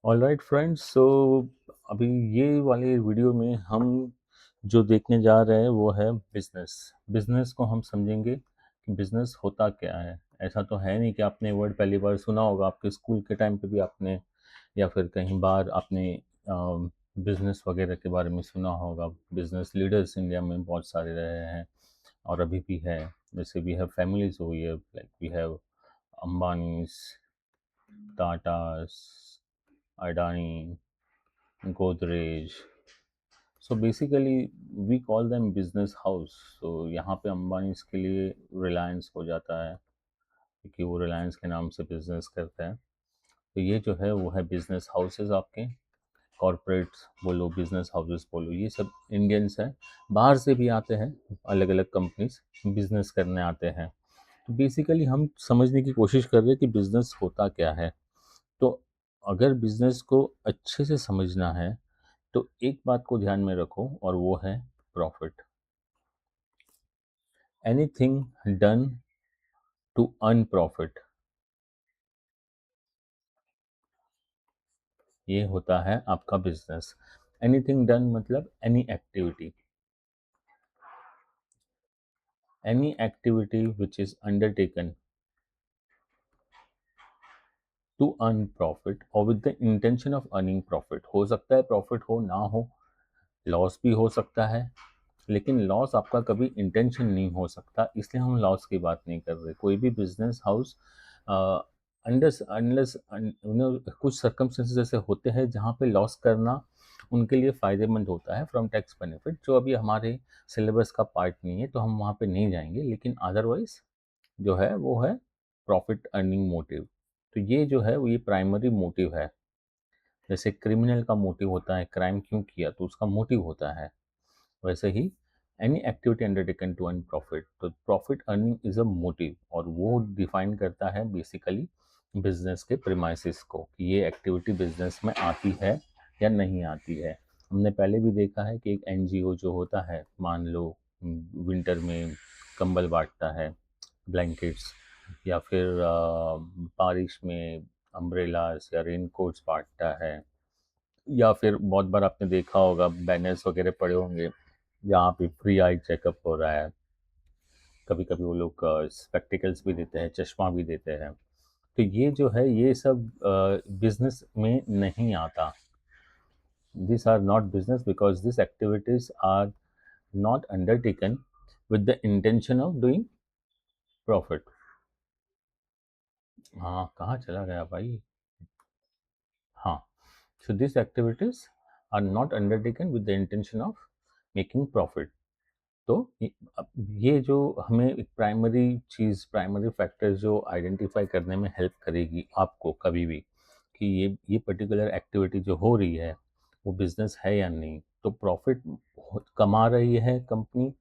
Alright friends, सो अभी ये वाले वीडियो में हम जो देखने जा रहे हैं वो है बिजनेस। बिजनेस को हम समझेंगे कि बिजनेस होता क्या है। ऐसा तो है नहीं कि आपने वर्ड पहली बार सुना होगा, आपके स्कूल के टाइम पे भी आपने या फिर कहीं बार आपने बिजनेस वगैरह के बारे में सुना होगा। बिजनेस लीडर्स इंडिया में बहुत सारे रहे हैं और अभी भी है। जैसे वी हैव फैमिलीज हुई है, like we have Ambanis, Tatas, Adani, Godrej. So basically we call them business house. So यहाँ पे अंबानी के लिए रिलायंस हो जाता है, क्योंकि वो रिलायंस के नाम से बिजनेस करते हैं। तो ये जो है वो है बिजनेस हाउसेस आपके। कॉरपोरेट्स बोलो, बिजनेस हाउसेस बोलो, ये सब इंडियंस हैं। बाहर से भी आते हैं, अलग अलग कंपनीज बिजनेस करने आते हैं। तो बेसिकली हम समझने की कोशिश कर रहे हैं कि बिजनेस होता क्या है। तो अगर बिजनेस को अच्छे से समझना है तो एक बात को ध्यान में रखो, और वो है profit. Anything done to earn profit, ये होता है आपका बिजनेस। एनीथिंग डन मतलब any activity which is undertaken to earn profit और with the intention of earning profit. हो सकता है प्रॉफिट हो ना हो, लॉस भी हो सकता है, लेकिन लॉस आपका कभी इंटेंशन नहीं हो सकता, इसलिए हम लॉस की बात नहीं कर रहे। कोई भी बिजनेस हाउस अनलेस अनलेस कुछ सर्कमस्टेंसेस ऐसे होते हैं जहाँ पे लॉस करना उनके लिए फ़ायदेमंद होता है फ्रॉम टैक्स बेनिफिट, जो अभी हमारे सिलेबस का पार्ट नहीं है, तो हम वहाँ पे नहीं जाएंगे। लेकिन अदरवाइज जो है वो है प्रॉफिट अर्निंग मोटिव। तो ये जो है वो ये प्राइमरी मोटिव है। जैसे क्रिमिनल का मोटिव होता है, क्राइम क्यों किया, तो उसका मोटिव होता है। वैसे ही any activity undertaken to earn profit, तो profit earning is a motive, और वो डिफाइन करता है बेसिकली बिजनेस के प्रीमाइसिस को, कि ये एक्टिविटी बिजनेस में आती है या नहीं आती है। हमने पहले भी देखा है कि एक एनजीओ जो होता है, मान लो विंटर में कंबल बांटता है, ब्लैंकेट्स, या फिर बारिश में अम्ब्रेलास या रेनकोट्स बांटता है, या फिर बहुत बार आपने देखा होगा बैनर्स वगैरह पड़े होंगे जहाँ पे फ्री आई चेकअप हो रहा है। कभी कभी वो लोग स्पेक्टिकल्स भी देते हैं, चश्मा भी देते हैं। तो ये जो है ये सब बिजनेस में नहीं आता। This are not business because this activities are not undertaken with the intention of doing profit. हाँ, कहाँ चला गया भाई? हाँ, so these activities are not undertaken with the intention of making profit. तो अब ये जो हमें एक प्राइमरी चीज़, प्राइमरी फैक्टर जो आइडेंटिफाई करने में हेल्प करेगी आपको कभी भी, कि ये पर्टिकुलर एक्टिविटी जो हो रही है वो बिजनेस है या नहीं, तो प्रॉफिट कमा रही है कंपनी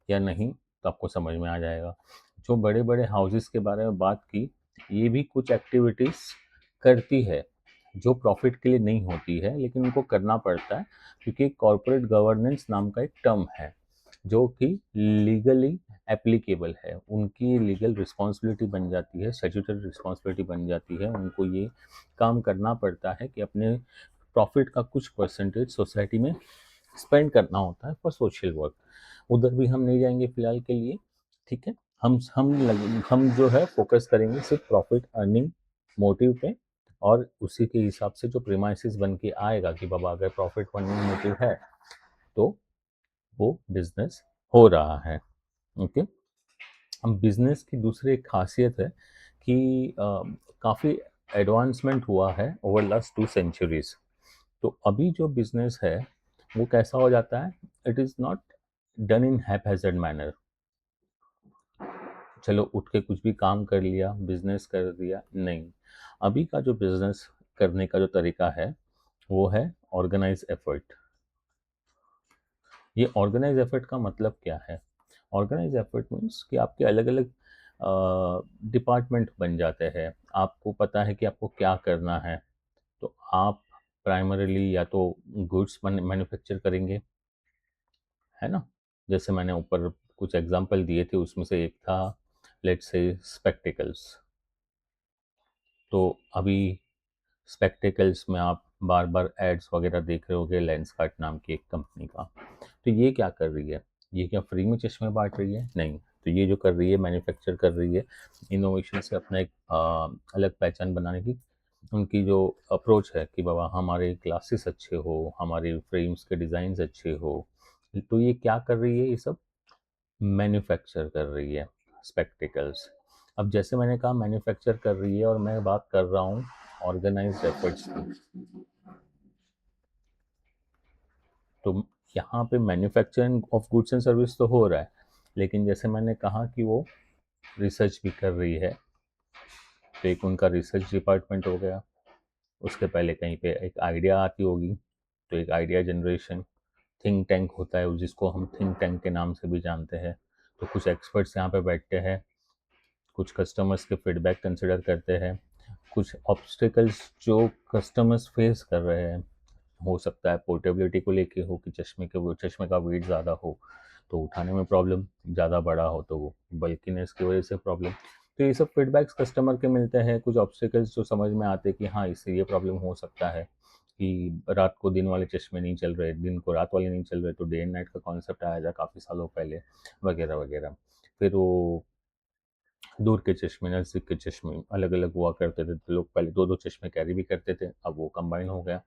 या नहीं, तो आपको समझ में आ जाएगा। जो बड़े बड़े हाउसेस के बारे में बात की, ये भी कुछ एक्टिविटीज़ करती है जो प्रॉफिट के लिए नहीं होती है, लेकिन उनको करना पड़ता है, क्योंकि कॉरपोरेट गवर्नेंस नाम का एक टर्म है जो कि लीगली एप्लीकेबल है। उनकी लीगल रिस्पॉन्सिबिलिटी बन जाती है, स्टैट्यूटरी रिस्पॉन्सिबिलिटी बन जाती है। उनको ये काम करना पड़ता है कि अपने प्रॉफिट का कुछ परसेंटेज सोसाइटी में स्पेंड करना होता है फॉर सोशल वर्क। उधर भी हम नहीं जाएंगे फिलहाल के लिए, ठीक है। हम जो है फोकस करेंगे सिर्फ प्रॉफिट अर्निंग मोटिव पे, और उसी के हिसाब से जो प्रीमाइसिस बन के आएगा कि बाबा अगर प्रॉफिट अर्निंग मोटिव है तो वो बिजनेस हो रहा है। ओके। अब बिजनेस की दूसरी एक खासियत है कि काफ़ी एडवांसमेंट हुआ है ओवर लास्ट 2 सेंचुरीज। तो अभी जो बिजनेस है वो कैसा हो जाता है, it is not done in haphazard manner. चलो उठ के कुछ भी काम कर लिया, बिजनेस कर दिया, नहीं। अभी का जो बिजनेस करने का जो तरीका है वो है ऑर्गेनाइज एफर्ट। ये ऑर्गेनाइज एफर्ट का मतलब क्या है? ऑर्गेनाइज एफर्ट मीन्स कि आपके अलग अलग डिपार्टमेंट बन जाते हैं। आपको पता है कि आपको क्या करना है, तो आप प्राइमरीली या तो गुड्स मैन्युफैक्चर करेंगे, है ना। जैसे मैंने ऊपर कुछ एग्जांपल दिए थे, उसमें से एक था लेट्स से स्पेक्टिकल्स। तो अभी स्पेक्टिकल्स में आप बार बार एड्स वगैरह देख रहे होगे लेंसकार्ट नाम की एक कंपनी का। तो ये क्या कर रही है, ये क्या फ्री में चश्मे बांट रही है? नहीं। तो ये जो कर रही है, मैन्युफैक्चर कर रही है, इनोवेशन से अपना एक अलग पहचान बनाने की उनकी जो अप्रोच है कि बाबा हमारे ग्लासेस अच्छे हो, हमारे फ्रेम्स के डिज़ाइंस अच्छे हो। तो ये क्या कर रही है, ये सब मैन्युफैक्चर कर रही है स्पेक्टिकल्स। अब जैसे मैंने कहा मैन्युफैक्चर कर रही है, और मैं बात कर रहा हूँ ऑर्गेनाइज्ड एफर्ट्स की। तो यहाँ पे manufacturing of goods and service तो हो रहा है, लेकिन जैसे मैंने कहा कि वो रिसर्च भी कर रही है। तो एक उनका रिसर्च डिपार्टमेंट हो गया, उसके पहले कहीं पे एक आइडिया आती होगी, तो एक आइडिया जनरेशन, थिंक टैंक होता है जिसको हम थिंक टैंक के नाम से भी जानते हैं। तो कुछ एक्सपर्ट्स यहाँ पे बैठते हैं, कुछ कस्टमर्स के फीडबैक कंसिडर करते हैं, कुछ ऑब्स्टिकल्स जो कस्टमर्स फेस कर रहे हैं, हो सकता है पोर्टेबिलिटी को लेके हो कि चश्मे का वेट ज़्यादा हो तो उठाने में प्रॉब्लम, ज़्यादा बड़ा हो तो वो बल्कीनेस की वजह से प्रॉब्लम। तो ये सब फीडबैक्स कस्टमर के मिलते हैं, कुछ ऑब्स्टिकल्स जो समझ में आते हैं कि हाँ इससे ये प्रॉब्लम हो सकता है कि रात को दिन वाले चश्मे नहीं चल रहे, दिन को रात वाले नहीं चल रहे, तो डे एंड नाइट का कॉन्सेप्ट आया था काफ़ी सालों पहले, वगैरह वगैरह। फिर वो दूर के चश्मे, नज़दीक के चश्मे अलग अलग हुआ करते थे, तो लोग पहले दो दो चश्मे कैरी भी करते थे, अब वो कंबाइन हो गया।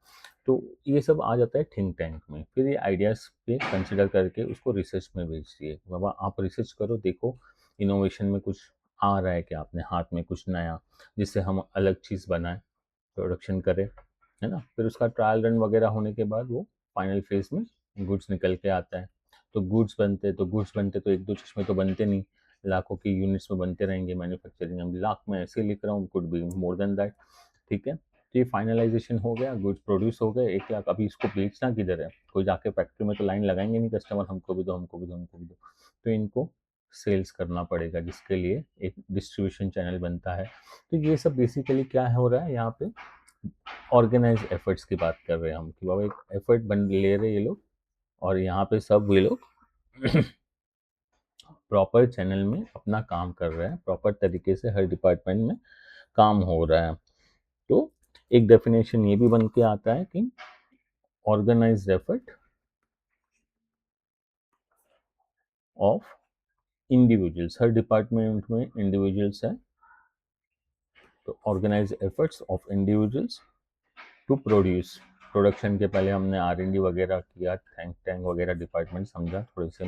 तो ये सब आ जाता है थिंक टैंक में। फिर ये आइडियाज़ पे कंसिडर करके उसको रिसर्च में भेज दिए, बाबा आप रिसर्च करो, देखो इनोवेशन में कुछ आ रहा है कि आपने हाथ में कुछ नया, जिससे हम अलग चीज़ बनाएं, प्रोडक्शन करें, है ना। फिर उसका ट्रायल रन वगैरह होने के बाद वो फाइनल फेज में गुड्स निकल के आता है। तो गुड्स बनते तो एक दो चश्मे तो बनते नहीं, लाखों की यूनिट्स में बनते रहेंगे मैन्युफैक्चरिंग। हम लाख में ऐसे लिख रहा हूँ, could be more than that. ठीक है, तो ये फाइनलाइजेशन हो गया, गुड्स प्रोड्यूस हो गए 1 लाख। अभी इसको बेचना किधर है, कोई जाके फैक्ट्री में तो लाइन लगाएंगे नहीं कस्टमर, हमको भी दो, हमको भी दो, हमको भी दो। तो इनको सेल्स करना पड़ेगा, जिसके लिए एक डिस्ट्रीब्यूशन चैनल बनता है। तो ये सब बेसिकली क्या हो रहा है यहाँ पे, ऑर्गेनाइज एफर्ट्स की बात कर रहे हैं हम कि बाबा एक एफर्ट बन ले रहे ये लोग, और यहाँ पे सब वे लोग प्रॉपर चैनल में अपना काम कर रहे हैं, प्रॉपर तरीके से हर डिपार्टमेंट में काम हो रहा है। तो एक डेफिनेशन ये भी बन के आता है कि ऑर्गेनाइज्ड एफर्ट ऑफ इंडिविजुअल्स, हर डिपार्टमेंट में इंडिविजुअल्स है, तो organised efforts of individuals to produce. Production के पहले हमने R&D वगैरह किया, टैंक टैंक वगैरह डिपार्टमेंट समझा थोड़े से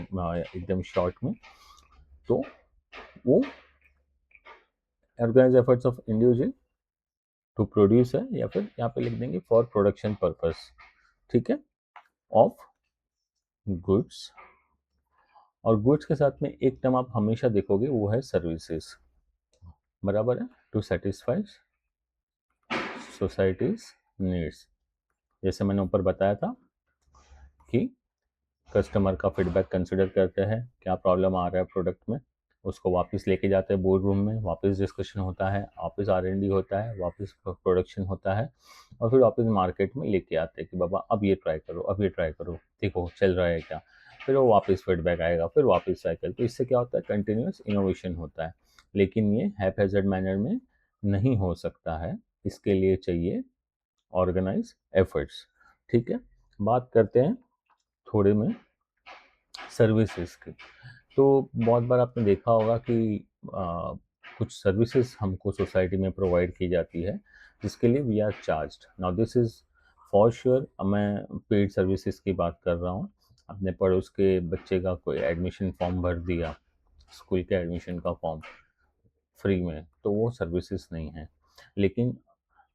एकदम शॉर्ट में। तो वो organise efforts of individual to produce है, या फिर यहाँ पे लिख देंगे फॉर प्रोडक्शन पर्पस, ठीक है, ऑफ गुड्स। और गुड्स के साथ में एक टर्म आप हमेशा देखोगे, वो है सर्विसेज, बराबर है, टू सेटिस्फाई सोसाइटीज नीड्स। जैसे मैंने ऊपर बताया था कि कस्टमर का फीडबैक कंसिडर करते हैं, क्या प्रॉब्लम आ रहा है प्रोडक्ट में, उसको वापस लेके जाते हैं बोर्ड रूम में, वापस डिस्कशन होता है, वापस R&D होता है, वापस प्रोडक्शन होता है, और फिर वापस मार्केट में लेके आते हैं कि बाबा अब ये ट्राई करो, अब ये ट्राई करो, देखो चल रहा है क्या। फिर वो वापस फीडबैक आएगा, फिर वापस साइकिल। तो इससे क्या होता है, कंटिन्यूस इनोवेशन होता है। लेकिन ये हैphazard मैनर में नहीं हो सकता है, इसके लिए चाहिए ऑर्गेनाइज एफर्ट्स। ठीक है, बात करते हैं थोड़े में सर्विसेज की। तो बहुत बार आपने देखा होगा कि कुछ सर्विसेज हमको सोसाइटी में प्रोवाइड की जाती है, जिसके लिए we are charged. Now this is for sure, मैं पेड सर्विसेज की बात कर रहा हूँ। अपने पड़ोस के बच्चे का कोई एडमिशन फॉर्म भर दिया, स्कूल के एडमिशन का फॉर्म फ्री में, तो वो सर्विसेज नहीं है। लेकिन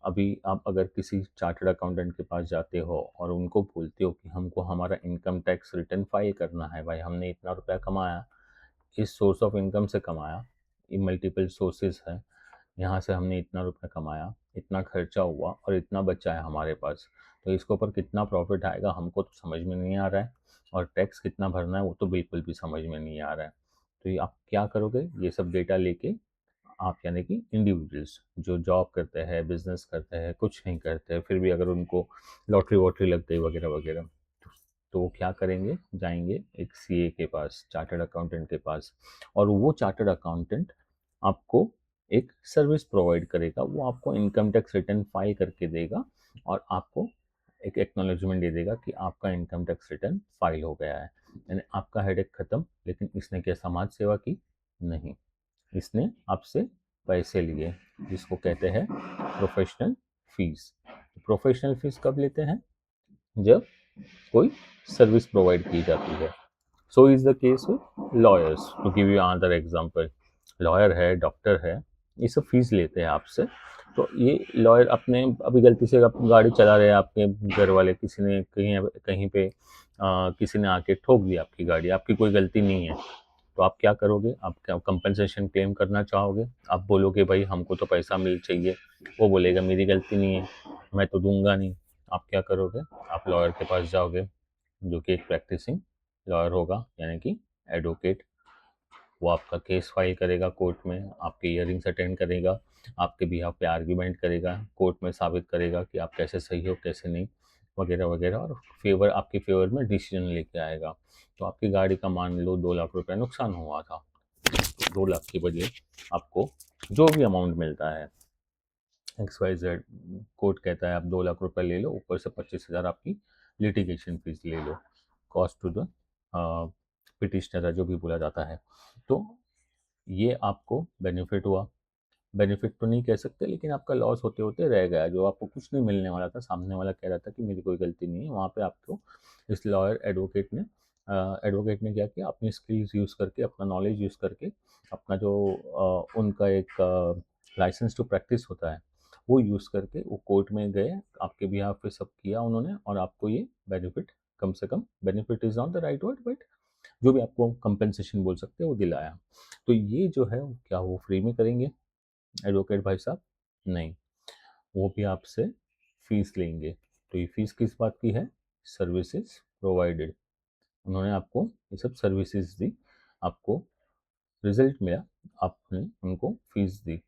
अभी आप अगर किसी चार्टर्ड अकाउंटेंट के पास जाते हो और उनको बोलते हो कि हमको हमारा इनकम टैक्स रिटर्न फाइल करना है, भाई हमने इतना रुपया कमाया, इस सोर्स ऑफ इनकम से कमाया, ये मल्टीपल सोर्सेज है, यहाँ से हमने इतना रुपया कमाया, इतना खर्चा हुआ और इतना बचा है हमारे पास, तो इसके ऊपर कितना प्रॉफिट आएगा हमको तो समझ में नहीं आ रहा है, और टैक्स कितना भरना है वो तो बिल्कुल भी समझ में नहीं आ रहा है। तो ये आप क्या करोगे, ये सब डेटा लेके आप यानी कि इंडिविजुअल्स जो जॉब करते हैं, बिजनेस करते हैं, कुछ नहीं करते हैं, फिर भी अगर उनको लॉटरी वॉटरी लग गई वगैरह वगैरह, तो वो क्या करेंगे, जाएंगे एक CA के पास, चार्टर्ड अकाउंटेंट के पास, और वो चार्टर्ड अकाउंटेंट आपको एक सर्विस प्रोवाइड करेगा, वो आपको इनकम टैक्स रिटर्न फाइल करके देगा, और आपको एक एक्नॉलेजमेंट दे देगा कि आपका इनकम टैक्स रिटर्न फाइल हो गया है, यानी आपका हेडेक खत्म। लेकिन इसने क्या समाज सेवा की? नहीं, इसने आपसे पैसे लिए, जिसको कहते हैं प्रोफेशनल फीस। प्रोफेशनल फीस कब लेते हैं? जब कोई सर्विस प्रोवाइड की जाती है। So is the case with lawyers. To give you another example, lawyer है, डॉक्टर है, ये सब फीस लेते हैं आपसे। तो ये लॉयर अपने अभी गलती से आप गाड़ी चला रहे हैं, आपके घर वाले किसी ने कहीं कहीं पे किसी ने आके ठोक दी आपकी गाड़ी, आपकी कोई गलती नहीं है, तो आप क्या करोगे? आप क्या कंपनसेशन क्लेम करना चाहोगे? आप बोलोगे भाई हमको तो पैसा मिल चाहिए। वो बोलेगा मेरी गलती नहीं है, मैं तो दूंगा नहीं। आप क्या करोगे? आप लॉयर के पास जाओगे, जो कि एक प्रैक्टिसिंग लॉयर होगा, यानी कि एडवोकेट। वो आपका केस फाइल करेगा कोर्ट में, आपके हियरिंग्स अटेंड करेगा, आपके बिहाफ पे आर्ग्यूमेंट करेगा, कोर्ट में साबित करेगा कि आप कैसे सही हो कैसे नहीं, वगैरह वगैरह, और आपके फेवर में डिसीजन लेके आएगा। तो आपकी गाड़ी का मान लो 2 लाख रुपए नुकसान हुआ था, तो 2 लाख की बजाय आपको जो भी अमाउंट मिलता है, XYZ, कोर्ट कहता है आप 2 लाख रुपए ले लो, ऊपर से 25,000 आपकी लिटिगेशन फीस ले लो, कॉस्ट टू द पिटिशनर जो भी बोला जाता है। तो ये आपको बेनिफिट हुआ। बेनिफिट तो नहीं कह सकते, लेकिन आपका लॉस होते होते रह गया। जो आपको कुछ नहीं मिलने वाला था, सामने वाला कह रहा था कि मेरी कोई गलती नहीं है, वहाँ पे आपको इस लॉयर एडवोकेट ने क्या किया? अपनी स्किल्स यूज़ करके, अपना नॉलेज यूज़ करके, अपना जो उनका एक लाइसेंस टू प्रैक्टिस होता है वो यूज़ करके वो कोर्ट में गए, आपके बिहाफ पे सब किया उन्होंने, और आपको ये बेनिफिट, कम से कम benefit is not the right word, but जो भी आपको कंपनसेशन बोल सकते हैं वो दिलाया। तो ये जो है क्या वो फ्री में करेंगे एडवोकेट भाई साहब? नहीं, वो भी आपसे फीस लेंगे। तो ये फीस किस बात की है? Services provided. उन्होंने आपको ये सब सर्विसेज दी, आपको रिजल्ट मिला, आपने उनको फीस दी।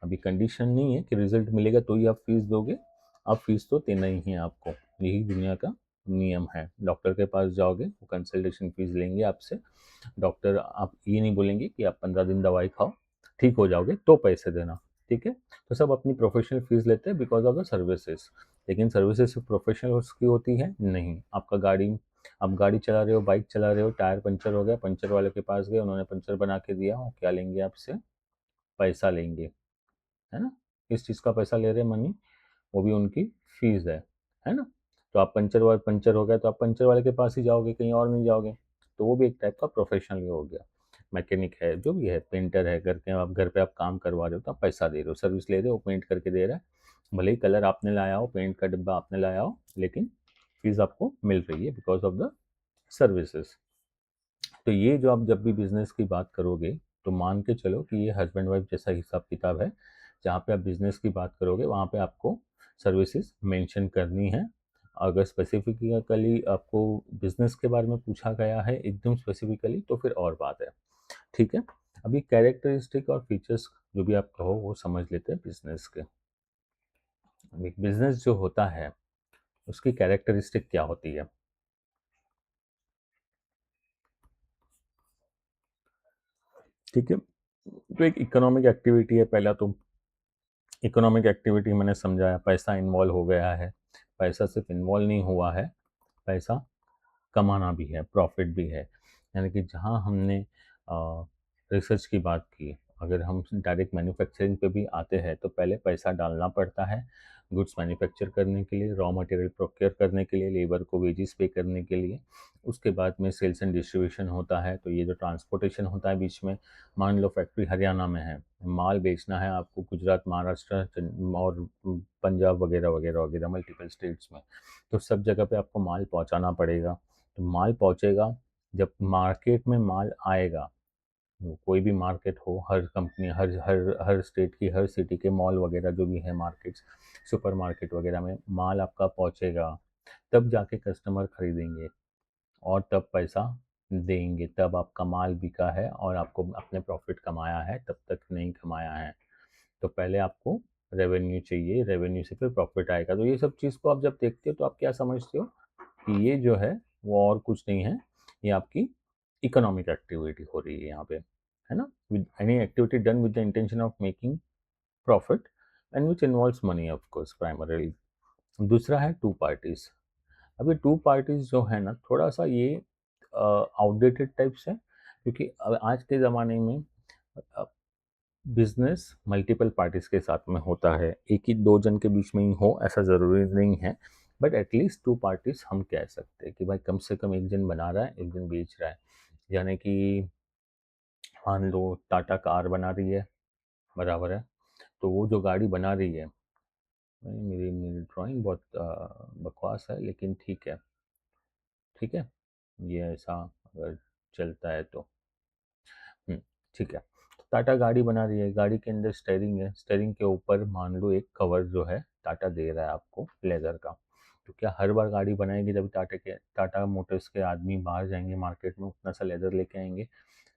अभी कंडीशन नहीं है कि रिजल्ट मिलेगा तो ही आप फीस दोगे, आप फीस तो देना ही है आपको। यही दुनिया का नियम है। डॉक्टर के पास जाओगे, वो कंसल्टेशन फीस लेंगे आपसे। डॉक्टर आप ये नहीं बोलेंगे कि आप 15 दिन दवाई खाओ, ठीक हो जाओगे तो पैसे देना, ठीक है? तो सब अपनी प्रोफेशनल फीस लेते हैं बिकॉज ऑफ द सर्विसेज। लेकिन सर्विसेज सिर्फ प्रोफेशनल्स की होती है? नहीं। आपका गाड़ी, आप गाड़ी चला रहे हो, बाइक चला रहे हो, टायर पंचर हो गया, पंचर वाले के पास गए, उन्होंने पंचर बना के दिया, और क्या लेंगे आपसे? पैसा लेंगे, है ना? किस चीज़ का पैसा ले रहे हैं? मनी। वो भी उनकी फीस है ना? तो आप पंचर हो गया तो आप पंचर वाले के पास ही जाओगे, कहीं और नहीं जाओगे। तो वो भी एक टाइप का प्रोफेशनल हो गया। मैकेनिक है, जो भी है, पेंटर है, घर पे आप काम करवा रहे हो तो आप पैसा दे रहे हो, सर्विस ले रहे हो, पेंट करके दे रहा है। भले ही कलर आपने लाया हो, पेंट का डिब्बा आपने लाया हो, लेकिन फीस आपको मिल रही है बिकॉज ऑफ द सर्विसेज। तो ये जो आप जब भी बिजनेस की बात करोगे, तो मान के चलो कि ये हस्बैंड वाइफ जैसा हिसाब किताब है। जहाँ पे आप बिजनेस की बात करोगे वहाँ पे आपको सर्विसेज मेंशन करनी है। अगर स्पेसिफिकली आपको बिजनेस के बारे में पूछा गया है एकदम स्पेसिफिकली, तो फिर और बात है, ठीक है? अभी कैरेक्टरिस्टिक और फीचर्स जो भी आप कहो वो समझ लेते हैं बिजनेस के। बिजनेस जो होता है उसकी कैरेक्टरिस्टिक क्या होती है? ठीक है, तो एक इकोनॉमिक एक्टिविटी है। पहला तो इकोनॉमिक एक्टिविटी मैंने समझाया, पैसा इन्वॉल्व हो गया है। पैसा सिर्फ इन्वॉल्व नहीं हुआ है, पैसा कमाना भी है, प्रॉफिट भी है। यानी कि जहाँ हमने रिसर्च की बात की, अगर हम डायरेक्ट मैन्युफैक्चरिंग पे भी आते हैं तो पहले पैसा डालना पड़ता है गुड्स मैन्युफैक्चर करने के लिए, रॉ मटेरियल प्रोक्योर करने के लिए, लेबर को वेजेस पे करने के लिए। उसके बाद में सेल्स एंड डिस्ट्रीब्यूशन होता है, तो ये जो ट्रांसपोर्टेशन होता है बीच में, मान लो फैक्ट्री हरियाणा में है, माल बेचना है आपको गुजरात, महाराष्ट्र और पंजाब वगैरह वगैरह वगैरह मल्टीपल स्टेट्स में, तो सब जगह पे आपको माल पहुंचाना पड़ेगा। तो माल पहुंचेगा, जब मार्केट में माल आएगा, वो कोई भी मार्केट हो, हर कंपनी, हर हर हर स्टेट की, हर सिटी के मॉल वगैरह जो भी है, मार्केट्स, सुपर मार्केट वगैरह में माल आपका पहुंचेगा, तब जाके कस्टमर खरीदेंगे और तब पैसा देंगे, तब आपका माल बिका है और आपको अपने प्रॉफिट कमाया है, तब तक नहीं कमाया है। तो पहले आपको रेवेन्यू चाहिए, रेवेन्यू से फिर प्रॉफिट आएगा। तो ये सब चीज़ को आप जब देखते हो तो आप क्या समझते हो कि ये जो है वो और कुछ नहीं है, ये आपकी इकोनॉमिक एक्टिविटी हो रही है यहाँ पे, है ना? With any activity done with the intention of making profit and which involves money of course primarily. दूसरा है टू पार्टीज। अभी टू पार्टीज जो है ना, थोड़ा सा ये आउटडेटेड टाइप्स है, क्योंकि आज के ज़माने में बिजनेस मल्टीपल पार्टीज के साथ में होता है, एक ही दो जन के बीच में ही हो ऐसा ज़रूरी नहीं है, बट एटलीस्ट टू पार्टीज हम कह सकते हैं कि भाई कम से कम एक जन बना रहा है, एक जन बेच रहा है। यानी कि मान लो टाटा कार बना रही है, बराबर है, तो वो जो गाड़ी बना रही है, मेरी मेरी ड्राइंग बहुत बकवास है, लेकिन ठीक है, ठीक है, ये ऐसा अगर चलता है तो ठीक है। टाटा गाड़ी बना रही है, गाड़ी के अंदर स्टेयरिंग है, स्टेयरिंग के ऊपर मान लो एक कवर जो है टाटा दे रहा है आपको लेदर का। तो क्या हर बार गाड़ी बनाएगी जब टाटा मोटर्स के आदमी बाहर जाएंगे मार्केट में उतना सा लेदर लेके आएंगे?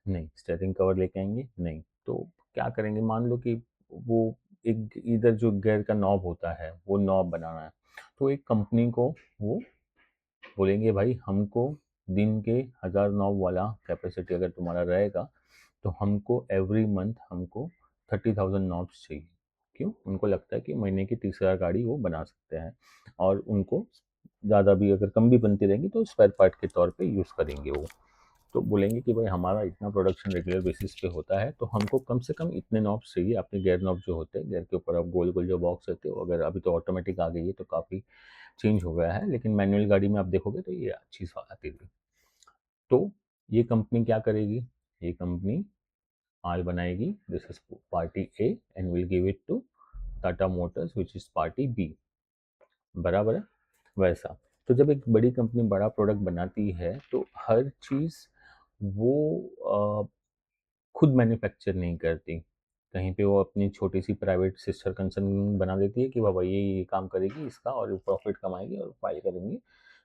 नहीं। स्टेयरिंग कवर लेके आएंगे? नहीं। तो क्या करेंगे, मान लो कि वो एक इधर जो गियर का नॉब होता है वो नॉब बनाना है, तो एक कंपनी को वो बोलेंगे भाई हमको दिन के 1000 नॉब वाला कैपेसिटी अगर तुम्हारा रहेगा तो हमको एवरी मंथ हमको 30,000 नॉब्स चाहिए। क्यों? उनको लगता है कि महीने की 30,000 गाड़ी वो बना सकते हैं, और उनको ज़्यादा भी अगर कम भी बनती रहेंगी तो स्पेयर पार्ट के तौर पे यूज़ करेंगे वो। तो बोलेंगे कि भाई हमारा इतना प्रोडक्शन रेगुलर बेसिस पे होता है, तो हमको कम से कम इतने नॉब्स चाहिए। आपके गियर नॉब जो होते हैं, गियर के ऊपर आप गोल गोल जो बॉक्स रहते हो, अगर अभी तो ऑटोमेटिक आ गई है तो काफ़ी चेंज हो गया है, लेकिन मैनुअल गाड़ी में आप देखोगे तो ये चीज़ आती थी। तो ये कंपनी क्या करेगी? ये कंपनी माल बनाएगी, this is party A and will give it to Tata Motors which is party B, बराबर है? वैसा। तो जब एक बड़ी कंपनी बड़ा प्रोडक्ट बनाती है तो हर चीज़ वो खुद मैन्युफैक्चर नहीं करती। कहीं पे वो अपनी छोटी सी प्राइवेट सिस्टर कंसर्न बना देती है कि बाबा ये काम करेगी इसका और प्रॉफिट कमाएगी और फाइल करेंगी।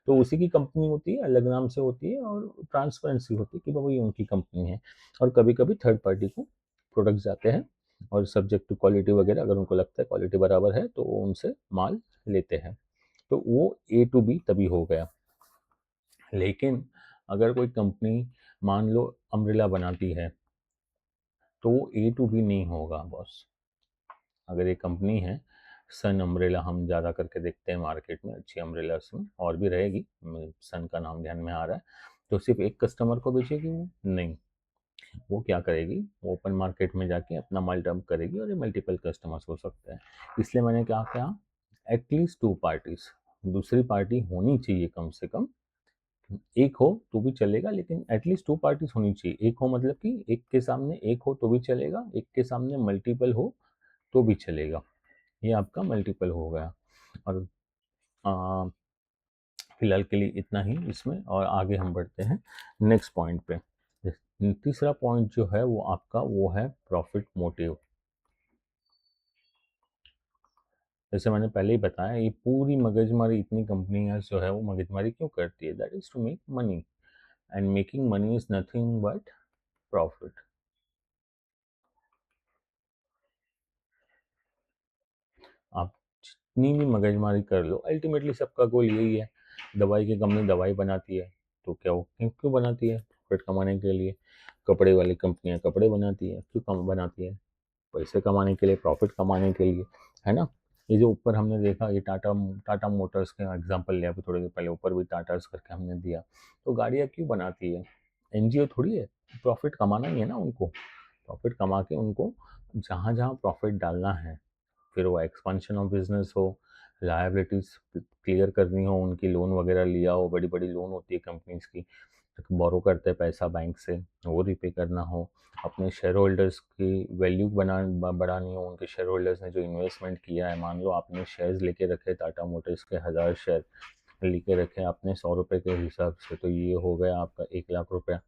तो उसी की कंपनी होती है, अलग नाम से होती है, और ट्रांसपेरेंसी होती है कि बाबा ये उनकी कंपनी है। और कभी कभी थर्ड पार्टी को प्रोडक्ट्स जाते हैं, और सब्जेक्ट टू क्वालिटी वगैरह अगर उनको लगता है क्वालिटी बराबर है तो वो उनसे माल लेते हैं। तो वो ए टू बी तभी हो गया। लेकिन अगर कोई कंपनी मान लो अम्ब्रेला बनाती है तो वो ए टू बी नहीं होगा बॉस। अगर ये कंपनी है सन अम्ब्रेला, हम ज़्यादा करके देखते हैं मार्केट में अच्छी अम्ब्रेलास में, और भी रहेगी, सन का नाम ध्यान में आ रहा है, तो सिर्फ एक कस्टमर को बेचेगी वो? नहीं। वो क्या करेगी, वो ओपन मार्केट में जाके अपना माल डंप करेगी, और ये मल्टीपल कस्टमर्स हो सकते हैं। इसलिए मैंने क्या कहा, एटलीस्ट टू पार्टीज, दूसरी पार्टी होनी चाहिए कम से कम। एक हो तो भी चलेगा, लेकिन एटलीस्ट टू पार्टीज होनी चाहिए। एक हो मतलब कि एक के सामने एक हो तो भी चलेगा, एक के सामने मल्टीपल हो तो भी चलेगा। ये आपका मल्टीपल हो गया। और आ, फिलहाल के लिए इतना ही इसमें, और आगे हम बढ़ते हैं नेक्स्ट पॉइंट पे। तीसरा पॉइंट जो है वो आपका वो है प्रॉफिट मोटिव। जैसे मैंने पहले ही बताया, ये पूरी मगजमारी इतनी कंपनियां जो है वो मगजमारी क्यों करती है? That is to make money, and making money is nothing but profit. आप जितनी भी मगजमारी कर लो, अल्टीमेटली सबका गोल यही है। दवाई की कंपनी दवाई बनाती है, तो क्या वो क्यों क्यों बनाती है? प्रॉफिट कमाने के लिए। कपड़े वाली कंपनियां कपड़े बनाती है, क्यों कम बनाती है? पैसे कमाने के लिए, प्रॉफिट कमाने के लिए, है ना? ये जो ऊपर हमने देखा, ये टाटा टाटा मोटर्स का एग्जांपल लिया अभी थोड़ी देर पहले, ऊपर भी टाटास करके हमने दिया। तो गाड़ियाँ क्यों बनाती है? एनजीओ थोड़ी है, प्रॉफिट कमाना ही है ना उनको। प्रॉफिट कमा के उनको जहाँ जहाँ प्रॉफिट डालना है, फिर वो एक्सपांशन ऑफ बिजनेस हो, लायबिलिटीज क्लियर करनी हो, उनकी लोन वगैरह लिया हो, बड़ी बड़ी लोन होती है कंपनीज की, बोरो करते हैं पैसा बैंक से, वो रिपे करना हो, अपने शेयर होल्डर्स की वैल्यू बढ़ानी हो, उनके शेयर होल्डर्स ने जो इन्वेस्टमेंट किया है, मान लो आपने शेयर्स लेके रखे टाटा मोटर्स के 1000 शेयर लेके रखे आपने 100 रुपये के हिसाब से, तो ये हो गया आपका 1 लाख रुपया,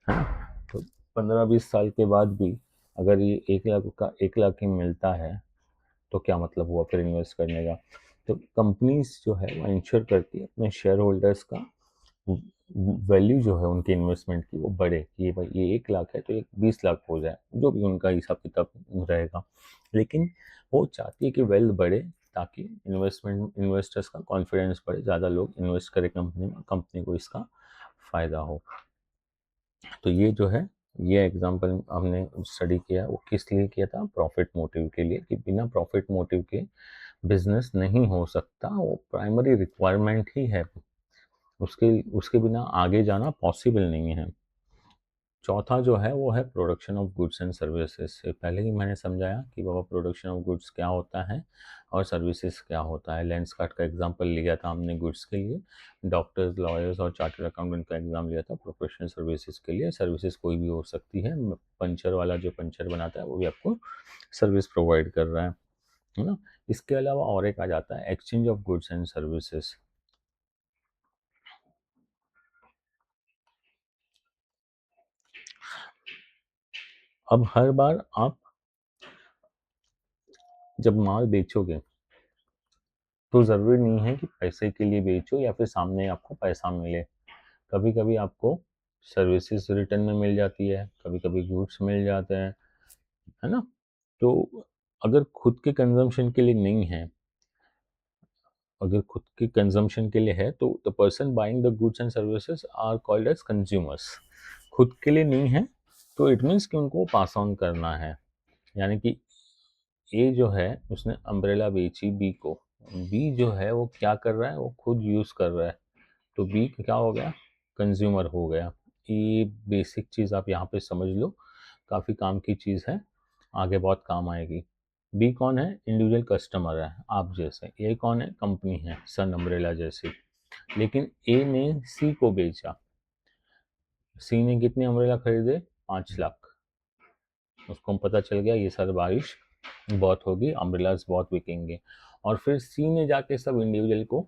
है ना? तो 15-20 साल के बाद भी अगर ये 1 लाख का 1 लाख ही मिलता है तो क्या मतलब हुआ फिर इन्वेस्ट करने का? तो कंपनीज जो है वो इंश्योर करती है अपने शेयर होल्डर्स का वैल्यू जो है उनके इन्वेस्टमेंट की वो बढ़े, कि ये भाई ये 1 लाख है तो एक 20 लाख हो जाए, जो भी उनका हिसाब किताब रहेगा। लेकिन वो चाहती है कि वेल्थ बढ़े, ताकि इन्वेस्टर्स का कॉन्फिडेंस बढ़े, ज़्यादा लोग इन्वेस्ट करें कंपनी में, कंपनी को इसका फ़ायदा हो। तो ये जो है, ये एग्जांपल हमने स्टडी किया, वो किस लिए किया था? प्रॉफिट मोटिव के लिए, कि बिना प्रॉफिट मोटिव के बिजनेस नहीं हो सकता, वो प्राइमरी रिक्वायरमेंट ही है। उसके उसके बिना आगे जाना पॉसिबल नहीं है। चौथा जो है वो है production of goods and services. पहले ही मैंने समझाया कि बाबा प्रोडक्शन ऑफ गुड्स क्या होता है और सर्विसेज क्या होता है। लेंसकार्ट का एग्जांपल लिया था हमने गुड्स के लिए, डॉक्टर्स, लॉयर्स और चार्टर्ड अकाउंटेंट का एग्जाम लिया था प्रोफेशनल सर्विसेज के लिए। सर्विसेज कोई भी हो सकती है, पंचर वाला जो पंचर बनाता है वो भी आपको सर्विस प्रोवाइड कर रहा है ना। इसके अलावा और एक आ जाता है exchange of goods and services. अब हर बार आप जब माल बेचोगे तो ज़रूरी नहीं है कि पैसे के लिए बेचो या फिर सामने आपको पैसा मिले। कभी कभी आपको सर्विसेज रिटर्न में मिल जाती है, कभी कभी गुड्स मिल जाते हैं, है ना। तो अगर खुद के कंजम्पशन के लिए नहीं है, अगर खुद के कंजम्पशन के लिए है तो the person buying the goods and services are called as consumers. खुद के लिए नहीं है तो इट मीन्स कि उनको पास ऑन करना है। यानी कि ए जो है उसने अम्ब्रेला बेची बी को, बी जो है वो क्या कर रहा है, वो खुद यूज़ कर रहा है, तो बी क्या हो गया, कंज्यूमर हो गया। ये बेसिक चीज़ आप यहाँ पे समझ लो, काफ़ी काम की चीज़ है, आगे बहुत काम आएगी। बी कौन है, इंडिविजुअल कस्टमर है आप जैसे। ए कौन है, कंपनी है सन अम्ब्रेला जैसी। लेकिन ए ने सी को बेचा, सी ने कितने अम्ब्रेला खरीदे, 5 लाख। उसको पता चल गया ये सर बारिश बहुत होगी, अम्ब्रेलाज बहुत बिकेंगे, और फिर सी ने जाके सब इंडिविजुअल को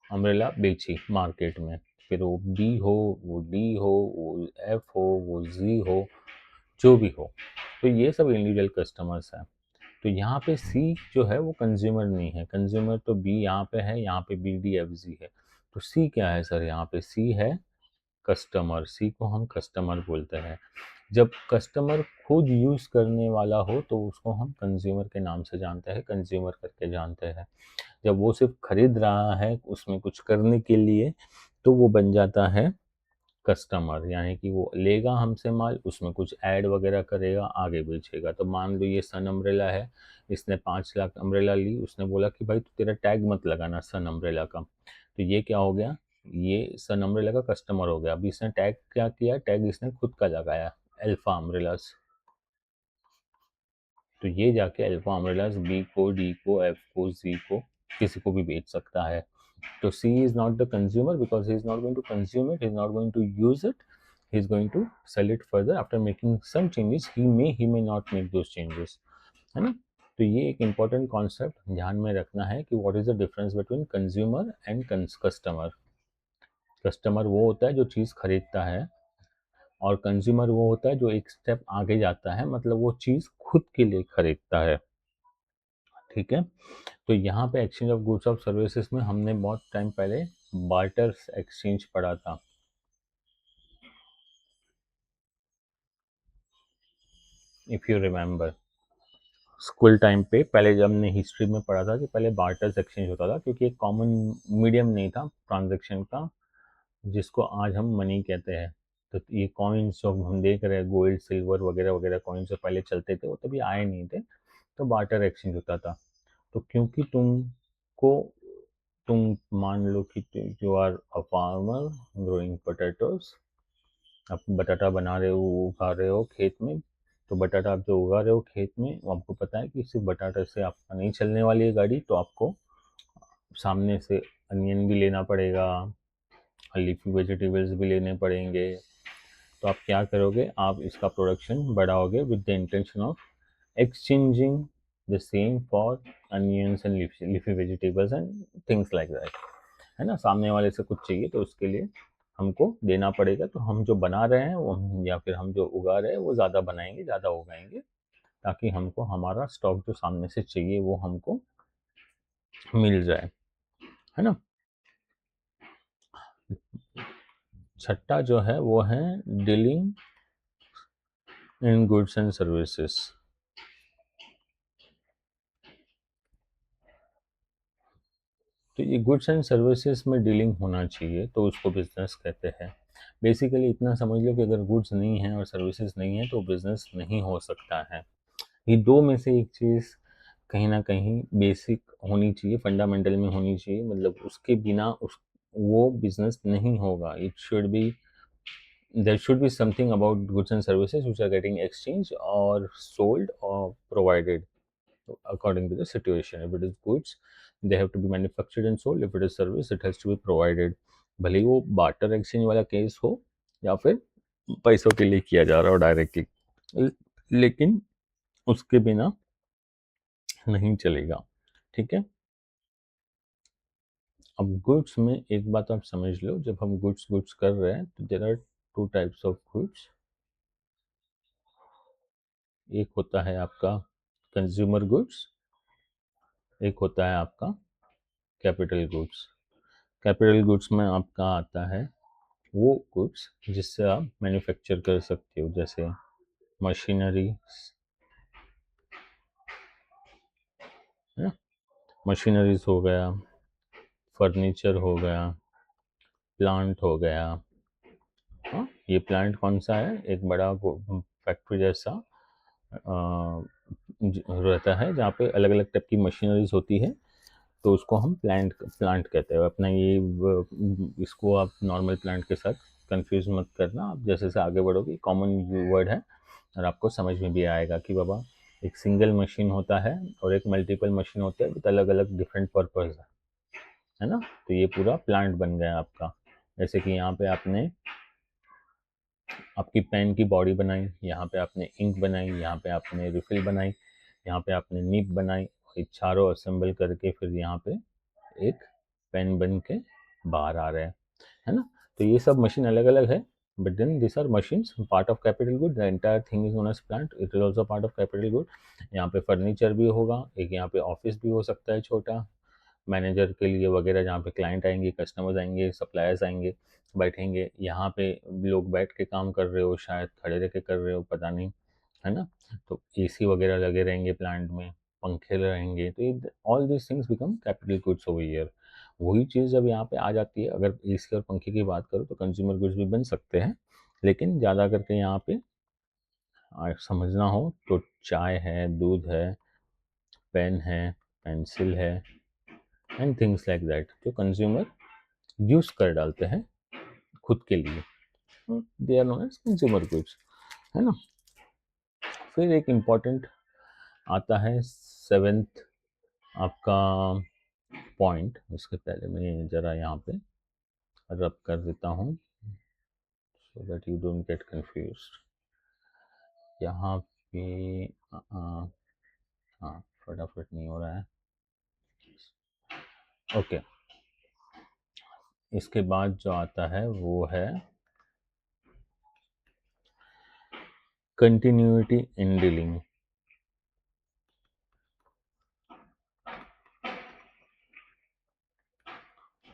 अम्ब्रेला बेची मार्केट में। फिर वो बी हो, वो डी हो, वो एफ हो, वो जी हो, जो भी हो, तो ये सब इंडिविजुअल कस्टमर्स हैं। तो यहाँ पे सी जो है वो कंज्यूमर नहीं है, कंज्यूमर तो बी यहाँ पे है, यहाँ पे बी डी एफ जी है। तो सी क्या है सर, यहाँ पे सी है कस्टमर, सी को हम कस्टमर बोलते हैं। जब कस्टमर खुद यूज़ करने वाला हो तो उसको हम कंज्यूमर के नाम से जानते हैं, कंज्यूमर करके जानते हैं। जब वो सिर्फ खरीद रहा है उसमें कुछ करने के लिए तो वो बन जाता है कस्टमर, यानी कि वो लेगा हमसे माल, उसमें कुछ ऐड वगैरह करेगा, आगे बेचेगा। तो मान लो ये सन अम्ब्रेला है, इसने 5 लाख अम्ब्रेला ली, उसने बोला कि भाई तू तेरा टैग मत लगाना सन अम्ब्रेला का, तो ये क्या हो गया, ये सन अम्ब्रेला का कस्टमर हो गया। अभी इसने टैग क्या किया, टैग इसने खुद का लगाया, अल्फा अम्ब्रेलास। तो ये जाके अल्फा अम्ब्रेलास बी को, डी को, एफ को, जी को, किसी को भी बेच सकता है। So C is not the consumer because he is not going to consume it, he is not going to use it, he is going to sell it further after making some changes. He may not make those changes, है ना। तो ये एक important concept ध्यान में रखना है कि what is the difference between consumer and customer। Customer वो होता है जो चीज़ खरीदता है, और कंज्यूमर वो होता है जो एक स्टेप आगे जाता है, मतलब वो चीज़ खुद के लिए खरीदता है। ठीक है। तो यहाँ पे exchange of goods of services में हमने बहुत टाइम पहले बार्टर एक्सचेंज पढ़ा था। If you remember school time पे पहले जब हमने हिस्ट्री में पढ़ा था कि पहले बार्टर्स एक्सचेंज होता था, क्योंकि एक कॉमन मीडियम नहीं था ट्रांजैक्शन का जिसको आज हम मनी कहते हैं। तो ये कॉइन्स जो हम देख रहे हैं, गोल्ड सिल्वर वगैरह वगैरह कॉइन्स जो पहले चलते थे वो तभी आए नहीं थे, तो बार्टर एक्सचेंज होता था। तो क्योंकि तुम मान लो कि you are a farmer growing potatoes, आप बटाटा बना रहे हो, उगा रहे हो खेत में, तो बटाटा आप जो उगा रहे हो खेत में, वो आपको पता है कि सिर्फ बटाटा से आपका नहीं चलने वाली है गाड़ी, तो आपको सामने से अनियन भी लेना पड़ेगा, लीफी वेजिटेबल्स भी लेने पड़ेंगे। तो आप क्या करोगे, आप इसका प्रोडक्शन बढ़ाओगे with the intention of exchanging the same for onions and leafy vegetables and things like that, है ना। सामने वाले से कुछ चाहिए तो उसके लिए हमको देना पड़ेगा, तो हम जो बना रहे हैं वो या फिर हम जो उगा रहे हैं वो ज़्यादा बनाएंगे, ज़्यादा उगाएंगे, ताकि हमको हमारा स्टॉक जो सामने से चाहिए वो हमको मिल जाए, है ना। छठा जो है वो है dealing in goods and services. तो ये गुड्स एंड सर्विसेज में डीलिंग होना चाहिए तो उसको बिजनेस कहते हैं। बेसिकली इतना समझ लो कि अगर गुड्स नहीं है और सर्विसेज नहीं है तो बिजनेस नहीं हो सकता है। ये दो में से एक चीज़ कहीं ना कहीं बेसिक होनी चाहिए, फंडामेंटल में होनी चाहिए, मतलब उसके बिना वो बिजनेस नहीं होगा. It should be, there should be something about goods and services which are getting exchanged or sold or provided according to the situation. If it is goods, they have to be manufactured and sold. If it is service, it has to be provided. भले ही वो barter exchange वाला case हो या फिर पैसों के लिए किया जा रहा हो डायरेक्टली, लेकिन उसके बिना नहीं चलेगा. ठीक है. अब गुड्स में एक बात आप समझ लो, जब हम गुड्स गुड्स कर रहे हैं तो there are two types of goods. एक होता है आपका कंज्यूमर गुड्स, एक होता है आपका कैपिटल गुड्स. कैपिटल गुड्स में आपका आता है वो गुड्स जिससे आप मैन्युफैक्चर कर सकते हो, जैसे मशीनरी है, मशीनरीज हो गया, फर्नीचर हो गया, प्लांट हो गया. हाँ, ये प्लांट कौन सा है? एक बड़ा फैक्ट्री जैसा रहता है जहाँ पे अलग अलग टाइप की मशीनरीज होती है, तो उसको हम प्लांट कहते हैं. अपना ये इसको आप नॉर्मल प्लांट के साथ कंफ्यूज मत करना. आप जैसे जैसे आगे बढ़ोगे कॉमन वर्ड है और आपको समझ में भी आएगा कि बाबा एक सिंगल मशीन होता है और एक मल्टीपल मशीन होते हैं विद अलग अलग डिफरेंट पर्पज है ना. तो ये पूरा प्लांट बन गया आपका. जैसे कि यहाँ पे आपने आपकी पेन की बॉडी बनाई, यहाँ पे आपने इंक बनाई, यहाँ पे आपने रिफिल बनाई, यहाँ पे आपने निब बनाई, ये चारों असेंबल करके फिर यहाँ पे एक पेन बन के बाहर आ रहा है ना. तो ये सब मशीन अलग अलग है, but then this are machines part of capital good. The entire thing is known as plant, it is also part of capital good. यहाँ पे फर्नीचर भी होगा, एक यहाँ पे ऑफिस भी हो सकता है छोटा मैनेजर के लिए वगैरह, जहाँ पे क्लाइंट आएंगे, कस्टमर्स आएंगे, सप्लायर्स आएंगे, बैठेंगे. यहाँ पे लोग बैठ के काम कर रहे हो, शायद खड़े रह के कर रहे हो, पता नहीं, है ना. तो एसी वगैरह लगे रहेंगे प्लांट में, पंखे रहेंगे, तो all this things become capital goods over here. वही चीज़ जब यहाँ पे आ जाती है, अगर एसी और पंखे की बात करो तो कंज्यूमर गुड्स भी बन सकते हैं, लेकिन ज़्यादा करके यहाँ पे समझना हो तो चाय है, दूध है, पेन है, पेंसिल है, एंड थिंग्स लाइक दैट जो कंज्यूमर यूज कर डालते हैं खुद के लिए, they are known as consumer goods, है ना. फिर एक इम्पॉर्टेंट आता है सेवेंथ आपका पॉइंट. उसके पहले मैं ज़रा यहाँ पे रब कर देता हूँ so that you don't get confuse. यहाँ पे हाँ फटाफट नहीं हो रहा है. ओके. इसके बाद जो आता है वो है कंटिन्यूटी इन डीलिंग.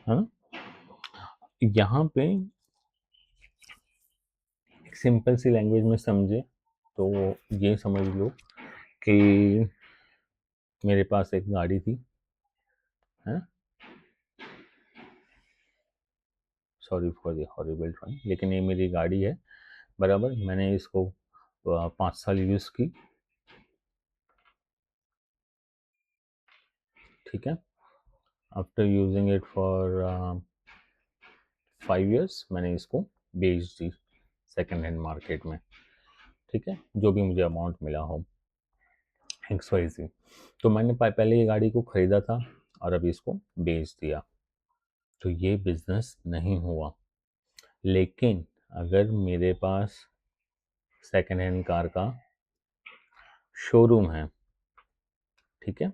हाँ, यहाँ पे सिंपल सी लैंग्वेज में समझे तो ये समझ लो कि मेरे पास एक गाड़ी थी, है, sorry for the horrible drawing, लेकिन ये मेरी गाड़ी है, बराबर. मैंने इसको 5 साल यूज़ की, ठीक है. After using it for 5 years मैंने इसको बेच दी सेकेंड हैंड मार्केट में, ठीक है, जो भी मुझे अमाउंट मिला हो XYZ. तो मैंने पहले ये गाड़ी को ख़रीदा था और अभी इसको बेच दिया, तो ये बिज़नेस नहीं हुआ. लेकिन अगर मेरे पास सेकेंड हैंड कार का शोरूम है, ठीक है,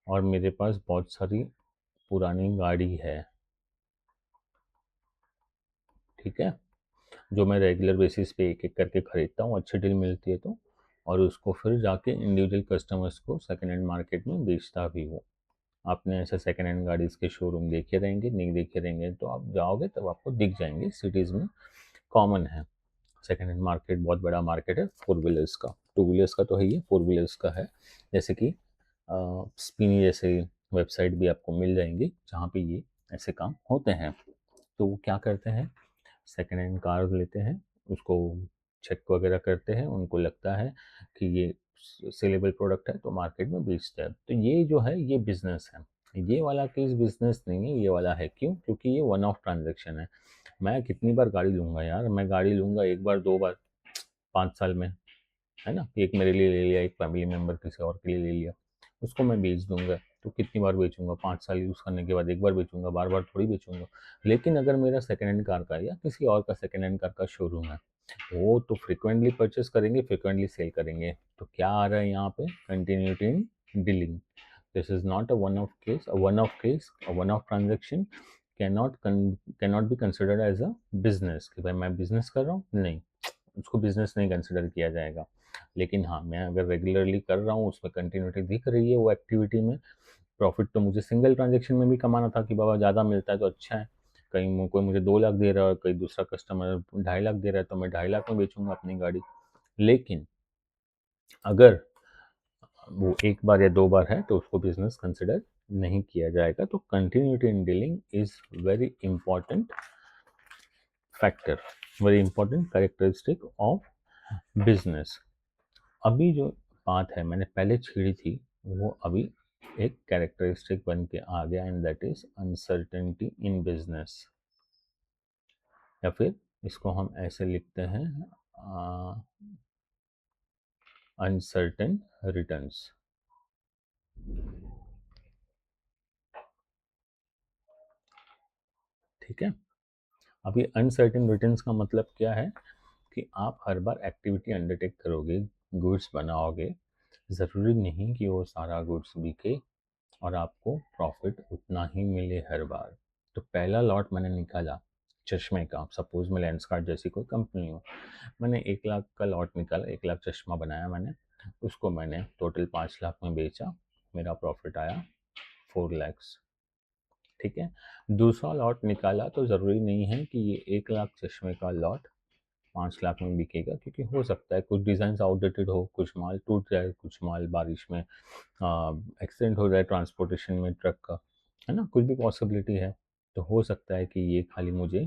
और मेरे पास बहुत सारी पुरानी गाड़ी है, ठीक है, जो मैं रेगुलर बेसिस पे एक एक करके ख़रीदता हूँ, अच्छी डील मिलती है तो, और उसको फिर जाके इंडिविजुअल कस्टमर्स को सेकेंड हैंड मार्केट में बेचता भी हूँ. आपने ऐसे सेकेंड हैंड गाड़ीज़ के शोरूम देखे रहेंगे, नहीं देखे रहेंगे तो आप जाओगे तब आपको दिख जाएंगे, सिटीज़ में कॉमन है. सेकेंड हैंड मार्केट बहुत बड़ा मार्केट है फोर व्हीलर्स का, टू व्हीलर्स का तो है ही, फोर व्हीलर्स का है. जैसे कि स्पिनी जैसे वेबसाइट भी आपको मिल जाएंगी जहाँ पे ये ऐसे काम होते हैं. तो वो क्या करते हैं, सेकेंड हैंड कार लेते हैं, उसको चेक वगैरह करते हैं, उनको लगता है कि ये सेलेबल प्रोडक्ट है तो मार्केट में बेचते हैं। तो ये जो है ये बिजनेस है। ये वाला केस बिजनेस नहीं है, ये वाला है। क्यों? क्योंकि ये वन ऑफ ट्रांजेक्शन है। मैं कितनी बार गाड़ी लूँगा यार? मैं गाड़ी लूँगा एक बार दो बार 5 साल में, है ना? एक मेरे लिए ले लिया, एक फैमिली मेंबर किसी और के लिए ले लिया, उसको मैं बेच दूंगा। तो कितनी बार बेचूंगा? 5 साल यूज़ करने के बाद एक बार बेचूंगा, बार बार थोड़ी बेचूंगा। लेकिन अगर मेरा सेकेंड हैंड कार का या किसी और का सेकेंड हैंड कार का शोरूम है, वो तो फ्रिक्वेंटली परचेस करेंगे, फ्रिक्वेंटली सेल करेंगे। तो क्या आ रहा है यहाँ पे? Continuity in dealing. This is not a one off case, a one off case, a one off transaction cannot be considered as a business कि भाई मैं बिजनेस कर रहा हूँ, नहीं, उसको बिजनेस नहीं कंसिडर किया जाएगा। लेकिन हाँ, मैं अगर रेगुलरली कर रहा हूँ, उसमें कंटिन्यूटी दिख रही है वो एक्टिविटी में, प्रॉफिट तो मुझे सिंगल ट्रांजेक्शन में भी कमाना था कि बाबा ज़्यादा मिलता है तो अच्छा है। कहीं कोई मुझे 2 लाख दे रहा है और कहीं दूसरा कस्टमर 2.5 लाख दे रहा है, तो मैं 2.5 लाख में बेचूंगा अपनी गाड़ी। लेकिन अगर वो एक बार या दो बार है तो उसको बिजनेस कंसिडर नहीं किया जाएगा। तो continuity in dealing is very important factor, very important characteristic of business. अभी जो बात है मैंने पहले छेड़ी थी, वो अभी एक कैरेक्टरिस्टिक बन के आ गया, and that is uncertainty in business. या फिर इसको हम ऐसे लिखते हैं, अनसर्टेन रिटर्न्स। ठीक है। अभी अनसर्टेन रिटर्न्स का मतलब क्या है कि आप हर बार एक्टिविटी अंडरटेक करोगे, गुड्स बनाओगे, ज़रूरी नहीं कि वो सारा गुड्स बिके और आपको प्रॉफिट उतना ही मिले हर बार। तो पहला लॉट मैंने निकाला चश्मे का, सपोज मैं लेंसकार्ट जैसी कोई कंपनी हो, मैंने 1 लाख का लॉट निकाला, 1 लाख चश्मा बनाया मैंने, उसको मैंने टोटल 5 लाख में बेचा, मेरा प्रॉफिट आया 4 लैक्स। ठीक है। दूसरा लॉट निकाला तो ज़रूरी नहीं है कि ये 1 लाख चश्मे का लॉट 5 लाख में बिकेगा, क्योंकि हो सकता है कुछ डिज़ाइन आउटडेटेड हो, कुछ माल टूट जाए, कुछ माल बारिश में एक्सीडेंट हो जाए ट्रांसपोर्टेशन में ट्रक का, है ना? कुछ भी पॉसिबिलिटी है। तो हो सकता है कि ये खाली मुझे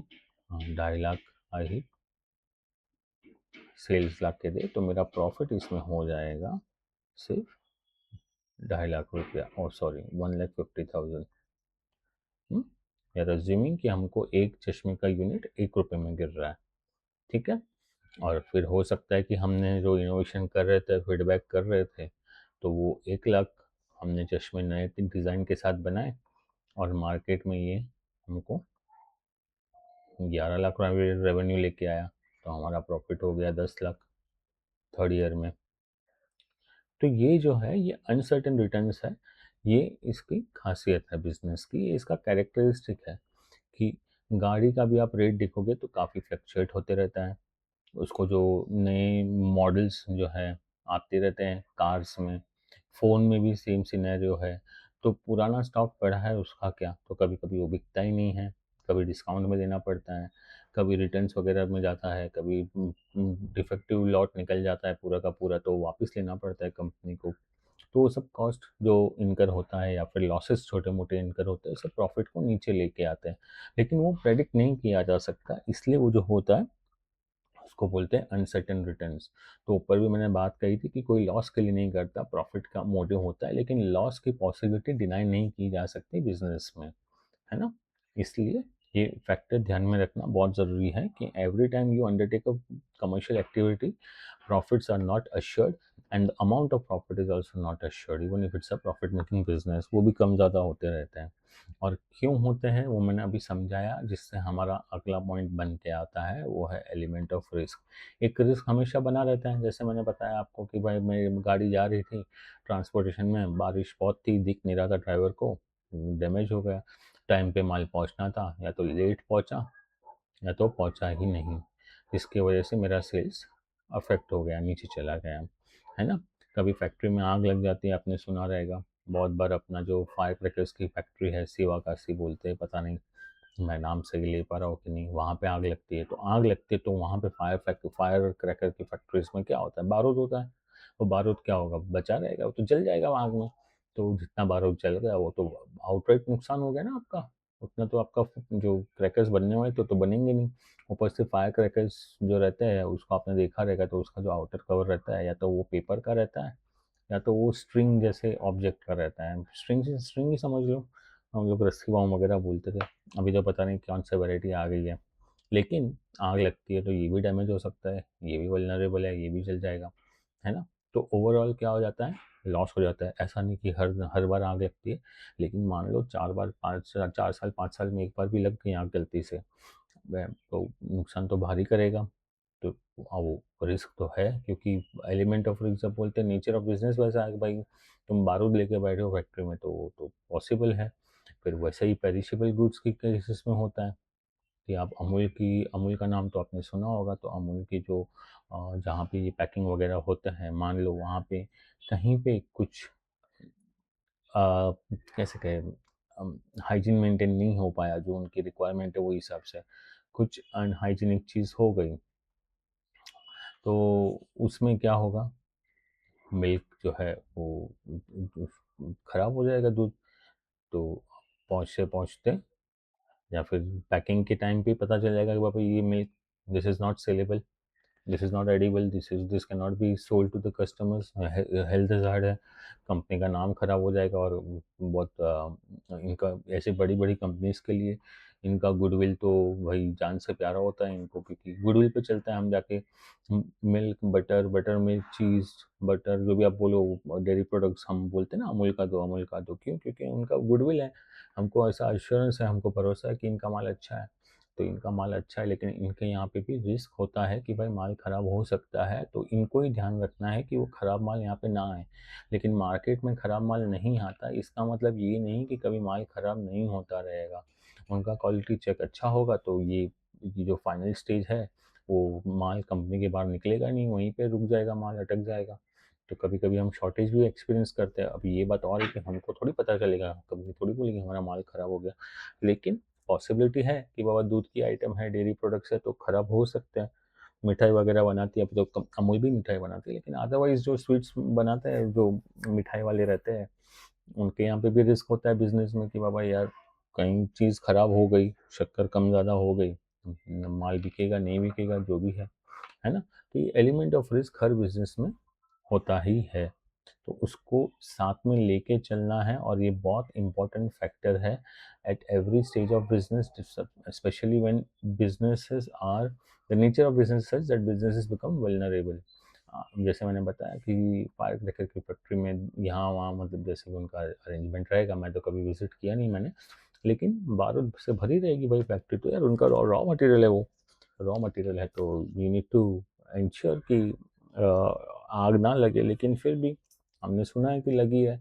2.5 लाख ही सेल्स ला के दे, तो मेरा प्रॉफिट इसमें हो जाएगा सिर्फ 2.5 लाख रुपया, और सॉरी 1,50,000। यार अज्यूमिंग कि हमको एक चश्मे का यूनिट 1 रुपये में गिर रहा है। ठीक है। और फिर हो सकता है कि हमने जो इनोवेशन कर रहे थे, फीडबैक कर रहे थे, तो वो 1 लाख हमने चश्मे नए डिज़ाइन के साथ बनाए और मार्केट में ये हमको 11 लाख रेवेन्यू लेके आया, तो हमारा प्रॉफिट हो गया 10 लाख थर्ड ईयर में। तो ये जो है ये अनसर्टेन रिटर्न्स है, ये इसकी खासियत है बिजनेस की, ये इसका कैरेक्टरिस्टिक है कि गाड़ी का भी आप रेट देखोगे तो काफ़ी फ्लक्चुएट होते रहता है। उसको जो नए मॉडल्स जो है आते रहते हैं कार्स में, फ़ोन में भी सेम सिनेरियो है। तो पुराना स्टॉक पड़ा है उसका क्या, तो कभी कभी वो बिकता ही नहीं है, कभी डिस्काउंट में देना पड़ता है, कभी रिटर्न्स वगैरह में जाता है, कभी डिफेक्टिव लॉट निकल जाता है पूरा का पूरा, तो वापस लेना पड़ता है कंपनी को। तो वो सब कॉस्ट जो इनकर होता है या फिर लॉसेस छोटे मोटे इनकर होते हैं, सब प्रॉफिट को नीचे लेके आते हैं। लेकिन वो प्रेडिक्ट नहीं किया जा सकता, इसलिए वो जो होता है उसको बोलते हैं अनसर्टेन रिटर्न्स। तो ऊपर भी मैंने बात कही थी कि कोई लॉस के लिए नहीं करता, प्रॉफिट का मोटिव होता है, लेकिन लॉस की पॉसिबिलिटी डिनाई नहीं की जा सकती बिजनेस में, है ना? इसलिए ये फैक्टर ध्यान में रखना बहुत ज़रूरी है कि every time you undertake a commercial activity, profits are not assured and the amount of profit is also not assured, even if it's a profit making business, वो भी कम ज़्यादा होते रहते हैं। और क्यों होते हैं वो मैंने अभी समझाया, जिससे हमारा अगला पॉइंट बन के आता है, वो है एलिमेंट ऑफ रिस्क। एक रिस्क हमेशा बना रहता है, जैसे मैंने बताया आपको कि भाई मेरी गाड़ी जा रही थी ट्रांसपोर्टेशन में, बारिश बहुत थी, दिख नहीं रहा था ड्राइवर को, डैमेज हो गया, टाइम पे माल पहुंचना था, या तो लेट पहुंचा या तो पहुंचा ही नहीं, इसकी वजह से मेरा सेल्स अफेक्ट हो गया, नीचे चला गया, है ना? कभी फैक्ट्री में आग लग जाती है, आपने सुना रहेगा बहुत बार, अपना जो फायर क्रैकर्स की फैक्ट्री है, सिवाकासी बोलते हैं, पता नहीं मैं नाम सही ले पा रहा हूँ कि नहीं, वहाँ पे आग लगती है। तो आग लगती है तो वहाँ पे फायर क्रैकर की फैक्ट्रीज में क्या होता है, बारूद होता है। वो बारूद क्या होगा, बचा रहेगा, वो तो जल जाएगा आग में। तो जितना बारूद जल गया वो तो आउटराइट नुकसान हो गया ना आपका, उतना तो आपका जो क्रैकर्स बनने वाले तो बनेंगे नहीं। ऊपर से फायर क्रैकर्स जो रहते हैं, उसको आपने देखा रहेगा, तो उसका जो आउटर कवर रहता है या तो वो पेपर का रहता है या तो वो स्ट्रिंग जैसे ऑब्जेक्ट का रहता है, स्ट्रिंग स्ट्रिंग ही समझ लो, हम लोग रस्सी बाम वगैरह बोलते थे, अभी तो पता नहीं कौन सा वैरायटी आ गई है। लेकिन आग लगती है तो ये भी डैमेज हो सकता है, ये भी वल्नरेबल है, ये भी जल जाएगा, है ना। तो ओवरऑल क्या हो जाता है, लॉस हो जाता है। ऐसा नहीं कि हर हर बार आग लगती है, लेकिन मान लो 4 बार 4 साल 5 साल में एक बार भी लग गई आग गलती से, तो नुकसान तो भारी करेगा। तो वो रिस्क तो है, क्योंकि एलिमेंट ऑफ रिस्क जब बोलते हैं, नेचर ऑफ बिजनेस वैसा है कि भाई तुम बारूद लेके बैठे हो फैक्ट्री में, तो वो तो पॉसिबल है। फिर वैसे ही पेरिशेबल गुड्स की केसेस में होता है कि आप अमूल का नाम तो आपने सुना होगा, तो अमूल की जो जहाँ पे ये पैकिंग वगैरह होता है, मान लो वहाँ पे कहीं पे कुछ कैसे कहें, हाइजीन मेंटेन नहीं हो पाया, जो उनकी रिक्वायरमेंट है वो हिसाब से कुछ अनहाइजीनिक चीज़ हो गई, तो उसमें क्या होगा, मिल्क जो है वो ख़राब हो जाएगा दूध। तो पहुँचते पहुँचते या फिर पैकिंग के टाइम पे पता चल जाएगा कि बाबा ये milk, this is not saleable, this is not edible, this can not be sold to the customers, health hazard है, कंपनी का नाम खराब हो जाएगा। और बहुत इनका ऐसे बड़ी बड़ी कंपनीज के लिए इनका गुडविल तो भाई जान से प्यारा होता है इनको, क्योंकि गुडविल पे चलता है। हम जाके मिल्क, बटर मिल्क, चीज़, बटर, जो भी आप बोलो, डेयरी प्रोडक्ट्स हम बोलते हैं ना, अमूल का दो, क्यों? क्योंकि उनका गुडविल है, हमको ऐसा एश्योरेंस है, हमको भरोसा है कि इनका माल अच्छा है। तो इनका माल अच्छा है, लेकिन इनके यहाँ पे भी रिस्क होता है कि भाई माल ख़राब हो सकता है, तो इनको ही ध्यान रखना है कि वो ख़राब माल यहाँ पे ना आए। लेकिन मार्केट में ख़राब माल नहीं आता, इसका मतलब ये नहीं कि कभी माल ख़राब नहीं होता रहेगा। उनका क्वालिटी चेक अच्छा होगा तो ये जो फाइनल स्टेज है, वो माल कंपनी के बाहर निकलेगा नहीं, वहीं पे रुक जाएगा, माल अटक जाएगा। तो कभी कभी हम शॉर्टेज भी एक्सपीरियंस करते हैं। अब ये बात और है कि हमको थोड़ी पता चलेगा, कंपनी थोड़ी बोलेगी हमारा माल ख़राब हो गया, लेकिन पॉसिबिलिटी है कि बाबा दूध की आइटम है, डेयरी प्रोडक्ट्स है, तो ख़राब हो सकते हैं। मिठाई वगैरह बनाती है, अब तो अमूल भी मिठाई बनाती है, लेकिन अदरवाइज़ जो स्वीट्स बनाते हैं, जो मिठाई वाले रहते हैं, उनके यहाँ पे भी रिस्क होता है बिज़नेस में कि बाबा यार कहीं चीज़ ख़राब हो गई, शक्कर कम ज़्यादा हो गई, माल बिकेगा नहीं बिकेगा, जो भी है ना। तो ये element of risk her business में होता ही है, तो उसको साथ में लेके चलना है, और ये बहुत इम्पोर्टेंट फैक्टर है at every stage of business, especially when businesses are the nature of business such that businesses become vulnerable. जैसे मैंने बताया कि फायर क्रैकर की फैक्ट्री में यहाँ वहाँ, मतलब जैसे भी उनका अरेंजमेंट रहेगा, मैं तो कभी विजिट किया नहीं मैंने, लेकिन बारूद से भरी रहेगी भाई फैक्ट्री, तो यार उनका रॉ मटेरियल है, वो रॉ मटेरियल है, तो यू नीड टू इंश्योर कि आग ना लगे। लेकिन फिर भी हमने सुना है कि लगी है,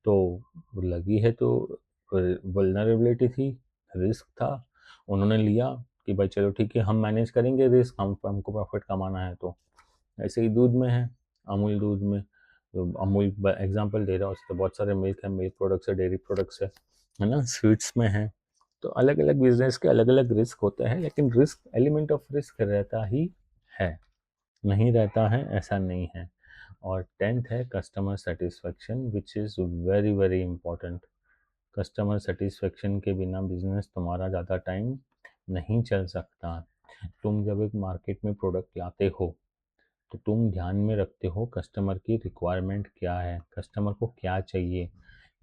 तो लगी है तो वल्नरेबिलिटी थी, रिस्क था, उन्होंने लिया कि भाई चलो ठीक है, हम मैनेज करेंगे रिस्क, हमको प्रॉफिट कमाना है। तो ऐसे ही दूध में है, अमूल दूध में, तो अमूल एग्जांपल दे रहा हूँ, उसके बहुत सारे मिल्क है, मिल्क प्रोडक्ट्स है, डेयरी प्रोडक्ट्स है ना, स्वीट्स में है। तो अलग अलग बिजनेस के अलग अलग रिस्क होते हैं, लेकिन रिस्क, एलिमेंट ऑफ रिस्क रहता ही है, नहीं रहता है ऐसा नहीं है। और 10th है customer satisfaction, which is very very important. Customer satisfaction के बिना बिजनेस तुम्हारा ज़्यादा टाइम नहीं चल सकता। तुम जब एक मार्केट में प्रोडक्ट लाते हो, तो तुम ध्यान में रखते हो कस्टमर की रिक्वायरमेंट क्या है, कस्टमर को क्या चाहिए,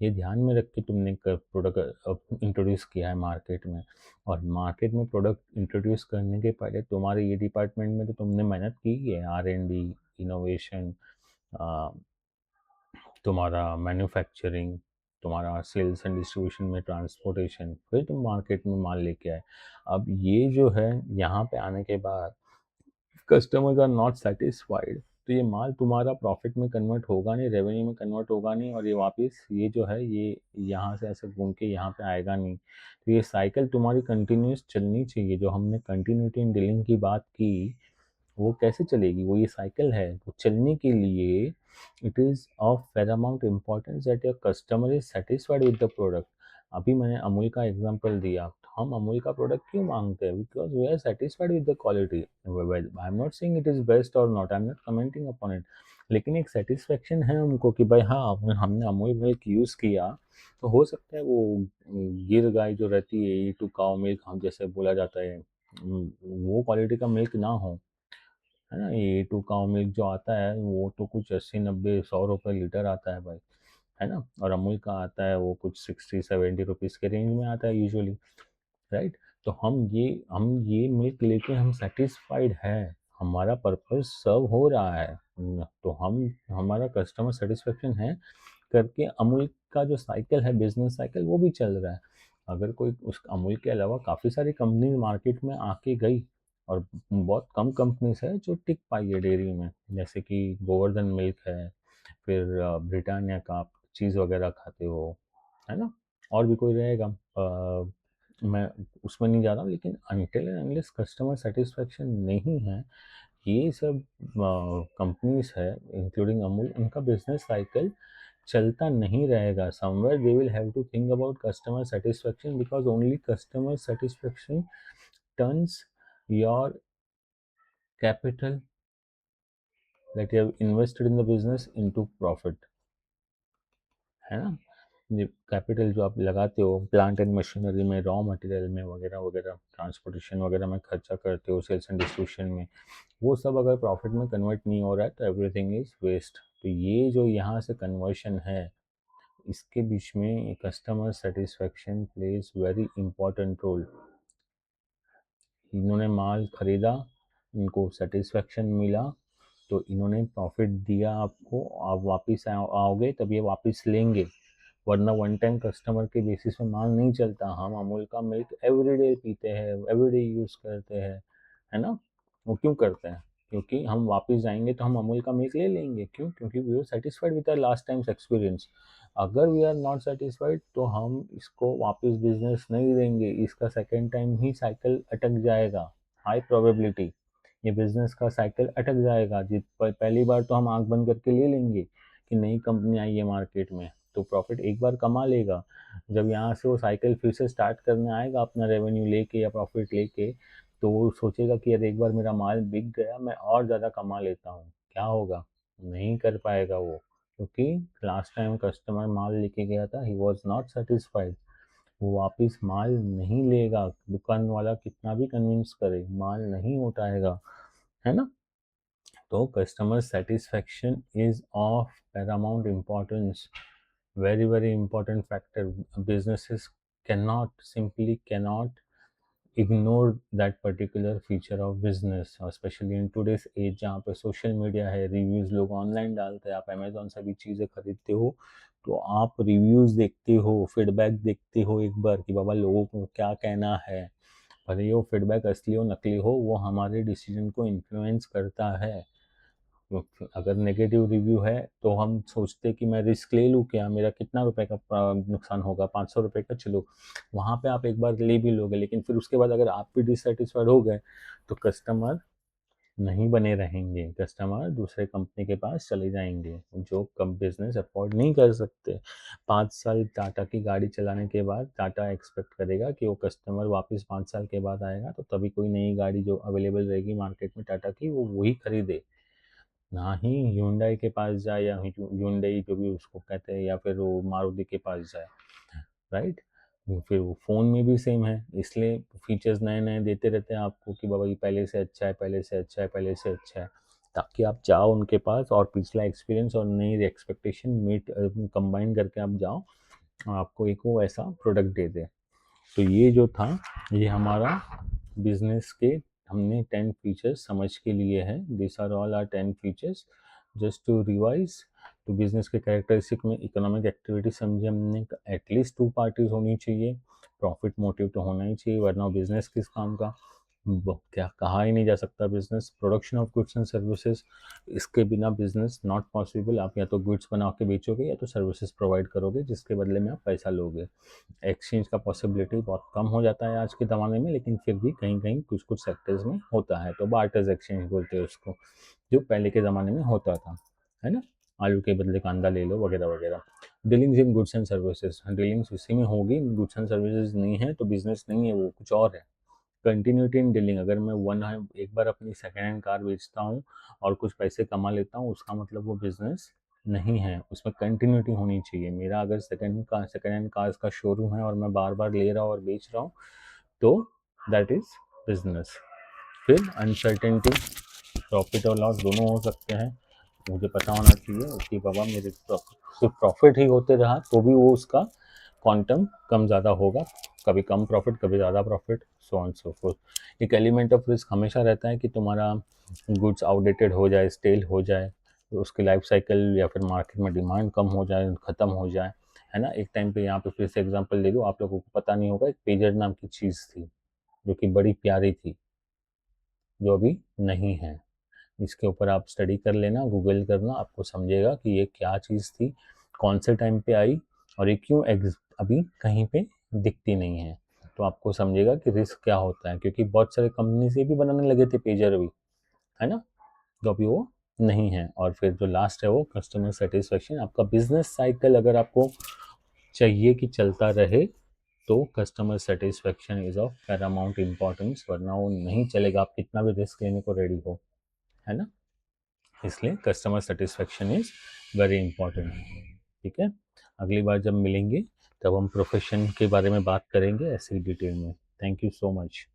ये ध्यान में रख के तुमने प्रोडक्ट इंट्रोड्यूस किया है मार्केट में। और मार्केट में प्रोडक्ट इंट्रोड्यूस करने के पहले तुम्हारे ये डिपार्टमेंट में तो तुमने मेहनत की है, R&D, इनोवेशन, तुम्हारा मैन्युफैक्चरिंग, तुम्हारा सेल्स एंड डिस्ट्रीब्यूशन में ट्रांसपोर्टेशन, फिर तुम मार्केट में माल लेके आए। अब ये जो है, यहाँ पे आने के बाद कस्टमर्स आर नॉट सेटिस्फाइड, तो ये माल तुम्हारा प्रॉफिट में कन्वर्ट होगा नहीं, रेवेन्यू में कन्वर्ट होगा नहीं, और ये वापस ये जो है, ये यहाँ से ऐसे घूम के यहाँ पे आएगा नहीं। तो ये साइकिल तुम्हारी कंटिन्यूस चलनी चाहिए। जो हमने कंटिन्यूटी इन डीलिंग की बात की, वो कैसे चलेगी, वो ये साइकिल है, वो चलने के लिए it is of Paramount importance that your customer is satisfied with the product. अभी मैंने अमूल का एग्जांपल दिया, तो हम अमूल का प्रोडक्ट क्यों मांगते हैं? Because we are satisfied with the quality. I am not saying it is best और not, I am not commenting upon it, लेकिन एक सेटिस्फेक्शन है हमको कि भाई हाँ, हमने अमूल मिल्क यूज़ किया, तो हो सकता है वो गिर गाय जो रहती है, E टू काउ मिल्क हम जैसे बोला जाता है, वो क्वालिटी का मिल्क ना हो, है ना। ये A2 काउ मिल्क जो आता है वो तो कुछ 80 90 100 रुपये लीटर आता है भाई, है ना। और अमूल का आता है वो कुछ 60 70 रुपीज़ के रेंज में आता है यूजुअली, राइट। तो हम ये मिल्क लेके हम सेटिस्फाइड है, हमारा पर्पस सर्व हो रहा है तो हम हमारा कस्टमर सेटिस्फेक्शन है करके अमूल का जो साइकिल है, बिजनेस साइकिल, वो भी चल रहा है। अगर कोई उस अमूल के अलावा काफ़ी सारी कंपनी मार्केट में आके गई, और बहुत कम कंपनीज है जो टिक पाई है डेयरी में, जैसे कि गोवर्धन मिल्क है, फिर ब्रिटानिया का आप चीज़ वगैरह खाते हो, है ना। और भी कोई रहेगा, मैं उसमें नहीं जा रहा हूँ, लेकिन until and unless customer satisfaction नहीं है, ये सब कंपनीज है इंक्लूडिंग अमूल, उनका बिजनेस साइकिल चलता नहीं रहेगा। Somewhere they will have to think about customer satisfaction, because only customer satisfaction turns your capital that you have invested in the business into profit, है ना। ये कैपिटल जो आप लगाते हो प्लांट एंड मशीनरी में, रॉ मटेरियल में वगैरह वगैरह, ट्रांसपोर्टेशन वगैरह में खर्चा करते हो, सेल्स एंड डिस्ट्रीब्यूशन में, वो सब अगर प्रॉफिट में कन्वर्ट नहीं हो रहा है तो एवरीथिंग इज वेस्ट। तो ये जो यहाँ से कन्वर्शन है, इसके बीच में customer satisfaction plays very important role. इन्होंने माल खरीदा, इनको सेटिस्फेक्शन मिला, तो इन्होंने प्रॉफिट दिया आपको, आप वापस आओगे तब ये वापस लेंगे, वरना वन टाइम कस्टमर के बेसिस पे माल नहीं चलता। हम अमूल का मिल्क एवरीडे पीते हैं, एवरीडे यूज़ करते हैं, है ना। वो क्यों करते हैं? क्योंकि हम वापस जाएंगे तो हम अमूल का मिल्क ले लेंगे। क्यों? क्योंकि we are satisfied with our last times experience. अगर वी आर नॉट सेटिस्फाइड तो हम इसको वापस बिजनेस नहीं देंगे, इसका सेकेंड टाइम ही साइकिल अटक जाएगा, हाई प्रोबेबिलिटी ये बिजनेस का साइकिल अटक जाएगा। जित पहली बार तो हम आंख बंद करके ले लेंगे कि नई कंपनी आई है मार्केट में, तो प्रॉफिट एक बार कमा लेगा। जब यहाँ से वो साइकिल फिर से स्टार्ट करने आएगा अपना रेवेन्यू लेके या प्रॉफिट लेके, तो वो सोचेगा कि यार एक बार मेरा माल बिक गया, मैं और ज़्यादा कमा लेता हूँ। क्या होगा? नहीं कर पाएगा वो, क्योंकि लास्ट टाइम कस्टमर माल लेके गया था, ही वॉज नॉट सेटिस्फाइड, वो वापस माल नहीं लेगा। दुकान वाला कितना भी कन्विंस करे, माल नहीं उठाएगा, है ना। तो customer satisfaction is of Paramount importance, very very important factor. Businesses cannot ignore that particular feature of business, especially in today's age जहाँ पे सोशल मीडिया है, रिव्यूज़ लोग ऑनलाइन डालते हैं। आप अमेजोन से भी चीज़ें खरीदते हो तो आप रिव्यूज़ देखते हो, फीडबैक देखते हो एक बार कि बाबा लोगों को क्या कहना है। भले वो फीडबैक असली हो नकली हो, वो हमारे डिसीजन को इन्फ्लुएंस करता है। अगर नेगेटिव रिव्यू है तो हम सोचते कि मैं रिस्क ले लूँ क्या, मेरा कितना रुपए का नुकसान होगा, 500 रुपये का, चलो वहाँ पे आप एक बार ले भी लोगे, लेकिन फिर उसके बाद अगर आप भी डिससेटिस्फाइड हो गए तो कस्टमर नहीं बने रहेंगे, कस्टमर दूसरे कंपनी के पास चले जाएंगे जो कम बिजनेस अफोर्ड नहीं कर सकते। 5 साल टाटा की गाड़ी चलाने के बाद टाटा एक्सपेक्ट करेगा कि वो कस्टमर वापस 5 साल के बाद आएगा, तो तभी कोई नई गाड़ी जो अवेलेबल रहेगी मार्केट में टाटा की, वो वही खरीदे, ना ही ह्यूंडई के पास जाए, या ह्यूंडई जो भी उसको कहते हैं, या फिर वो मारुति के पास जाए, राइट। फिर वो फ़ोन में भी सेम है, इसलिए फीचर्स नए नए देते रहते हैं आपको कि बाबा ये पहले से अच्छा है, पहले से अच्छा है, पहले से अच्छा है, ताकि आप जाओ उनके पास और पिछला एक्सपीरियंस और नई एक्सपेक्टेशन मीट कंबाइन करके आप जाओ, आपको एक वो ऐसा प्रोडक्ट दे दे। तो ये जो था, ये हमारा बिजनेस के हमने 10 फीचर्स समझ के लिए है। This are all are 10 features just to revise. तो बिजनेस के कैरेक्टरिस्टिक में इकोनॉमिक एक्टिविटी समझे हमने, एटलीस्ट 2 पार्टीज होनी चाहिए, प्रॉफिट मोटिव तो होना ही चाहिए, वरना बिजनेस किस काम का, क्या कहा ही नहीं जा सकता business. Production of goods and services, इसके बिना बिजनेस नॉट पॉसिबल। आप या तो गुड्स बना के बेचोगे या तो सर्विसेज प्रोवाइड करोगे जिसके बदले में आप पैसा लोगे। एक्सचेंज का पॉसिबिलिटी बहुत कम हो जाता है आज के ज़माने में, लेकिन फिर भी कहीं कहीं कुछ कुछ सेक्टर्स में होता है, तो बार्टर्स एक्सचेंज बोलते हैं उसको, जो पहले के ज़माने में होता था, है ना। आलू के बदले कांदा ले लो वगैरह वगैरह। Dealings in goods and services, dealings उसी में होगी, गुड्स एंड सर्विसेज नहीं है तो बिजनेस नहीं है, वो कुछ और है। कंटिन्यूटी इन डीलिंग, अगर मैं एक बार अपनी सेकेंड हैंड कार बेचता हूँ और कुछ पैसे कमा लेता हूँ, उसका मतलब वो बिजनेस नहीं है, उसमें कंटिन्यूटी होनी चाहिए। मेरा अगर सेकेंड हैंड कार्स का शोरूम है और मैं बार बार ले रहा हूँ और बेच रहा हूँ, तो दैट इज बिजनेस। फिर अनसर्टेनिटी, प्रॉफिट और लॉस दोनों हो सकते हैं, मुझे पता होना चाहिए कि बाबा मेरे सिर्फ प्रॉफिट ही होते रहा तो भी वो उसका क्वांटम कम ज़्यादा होगा, कभी कम प्रॉफिट कभी ज़्यादा profit, so on so fourth. एक एलिमेंट ऑफ रिस्क हमेशा रहता है कि तुम्हारा गुड्स आउटडेटेड हो जाए, स्टेल हो जाए, तो उसकी लाइफ साइकिल या फिर मार्केट में डिमांड कम हो जाए, ख़त्म हो जाए, है ना। एक टाइम पे यहाँ पे फिर से एग्जांपल दे दूँ, आप लोगों को पता नहीं होगा, एक पेजर नाम की चीज़ थी जो कि बड़ी प्यारी थी, जो अभी नहीं है। इसके ऊपर आप स्टडी कर लेना, गूगल करना, आपको समझेगा कि ये क्या चीज़ थी, कौन से टाइम पे आई, और ये क्यों अभी कहीं पे दिखती नहीं है। तो आपको समझेगा कि रिस्क क्या होता है, क्योंकि बहुत सारे कंपनी से भी बनाने लगे थे पेजर अभी, है ना, जो अभी वो नहीं है। और फिर जो लास्ट है वो कस्टमर सेटिस्फेक्शन। आपका बिजनेस साइकिल अगर आपको चाहिए कि चलता रहे तो customer satisfaction is of Paramount importance, वरना वो नहीं चलेगा, आप कितना भी रिस्क लेने को रेडी हो, है ना। इसलिए customer satisfaction is very important. ठीक है, अगली बार जब मिलेंगे तब हम प्रोफेशन के बारे में बात करेंगे ऐसे ही डिटेल में। Thank you so much.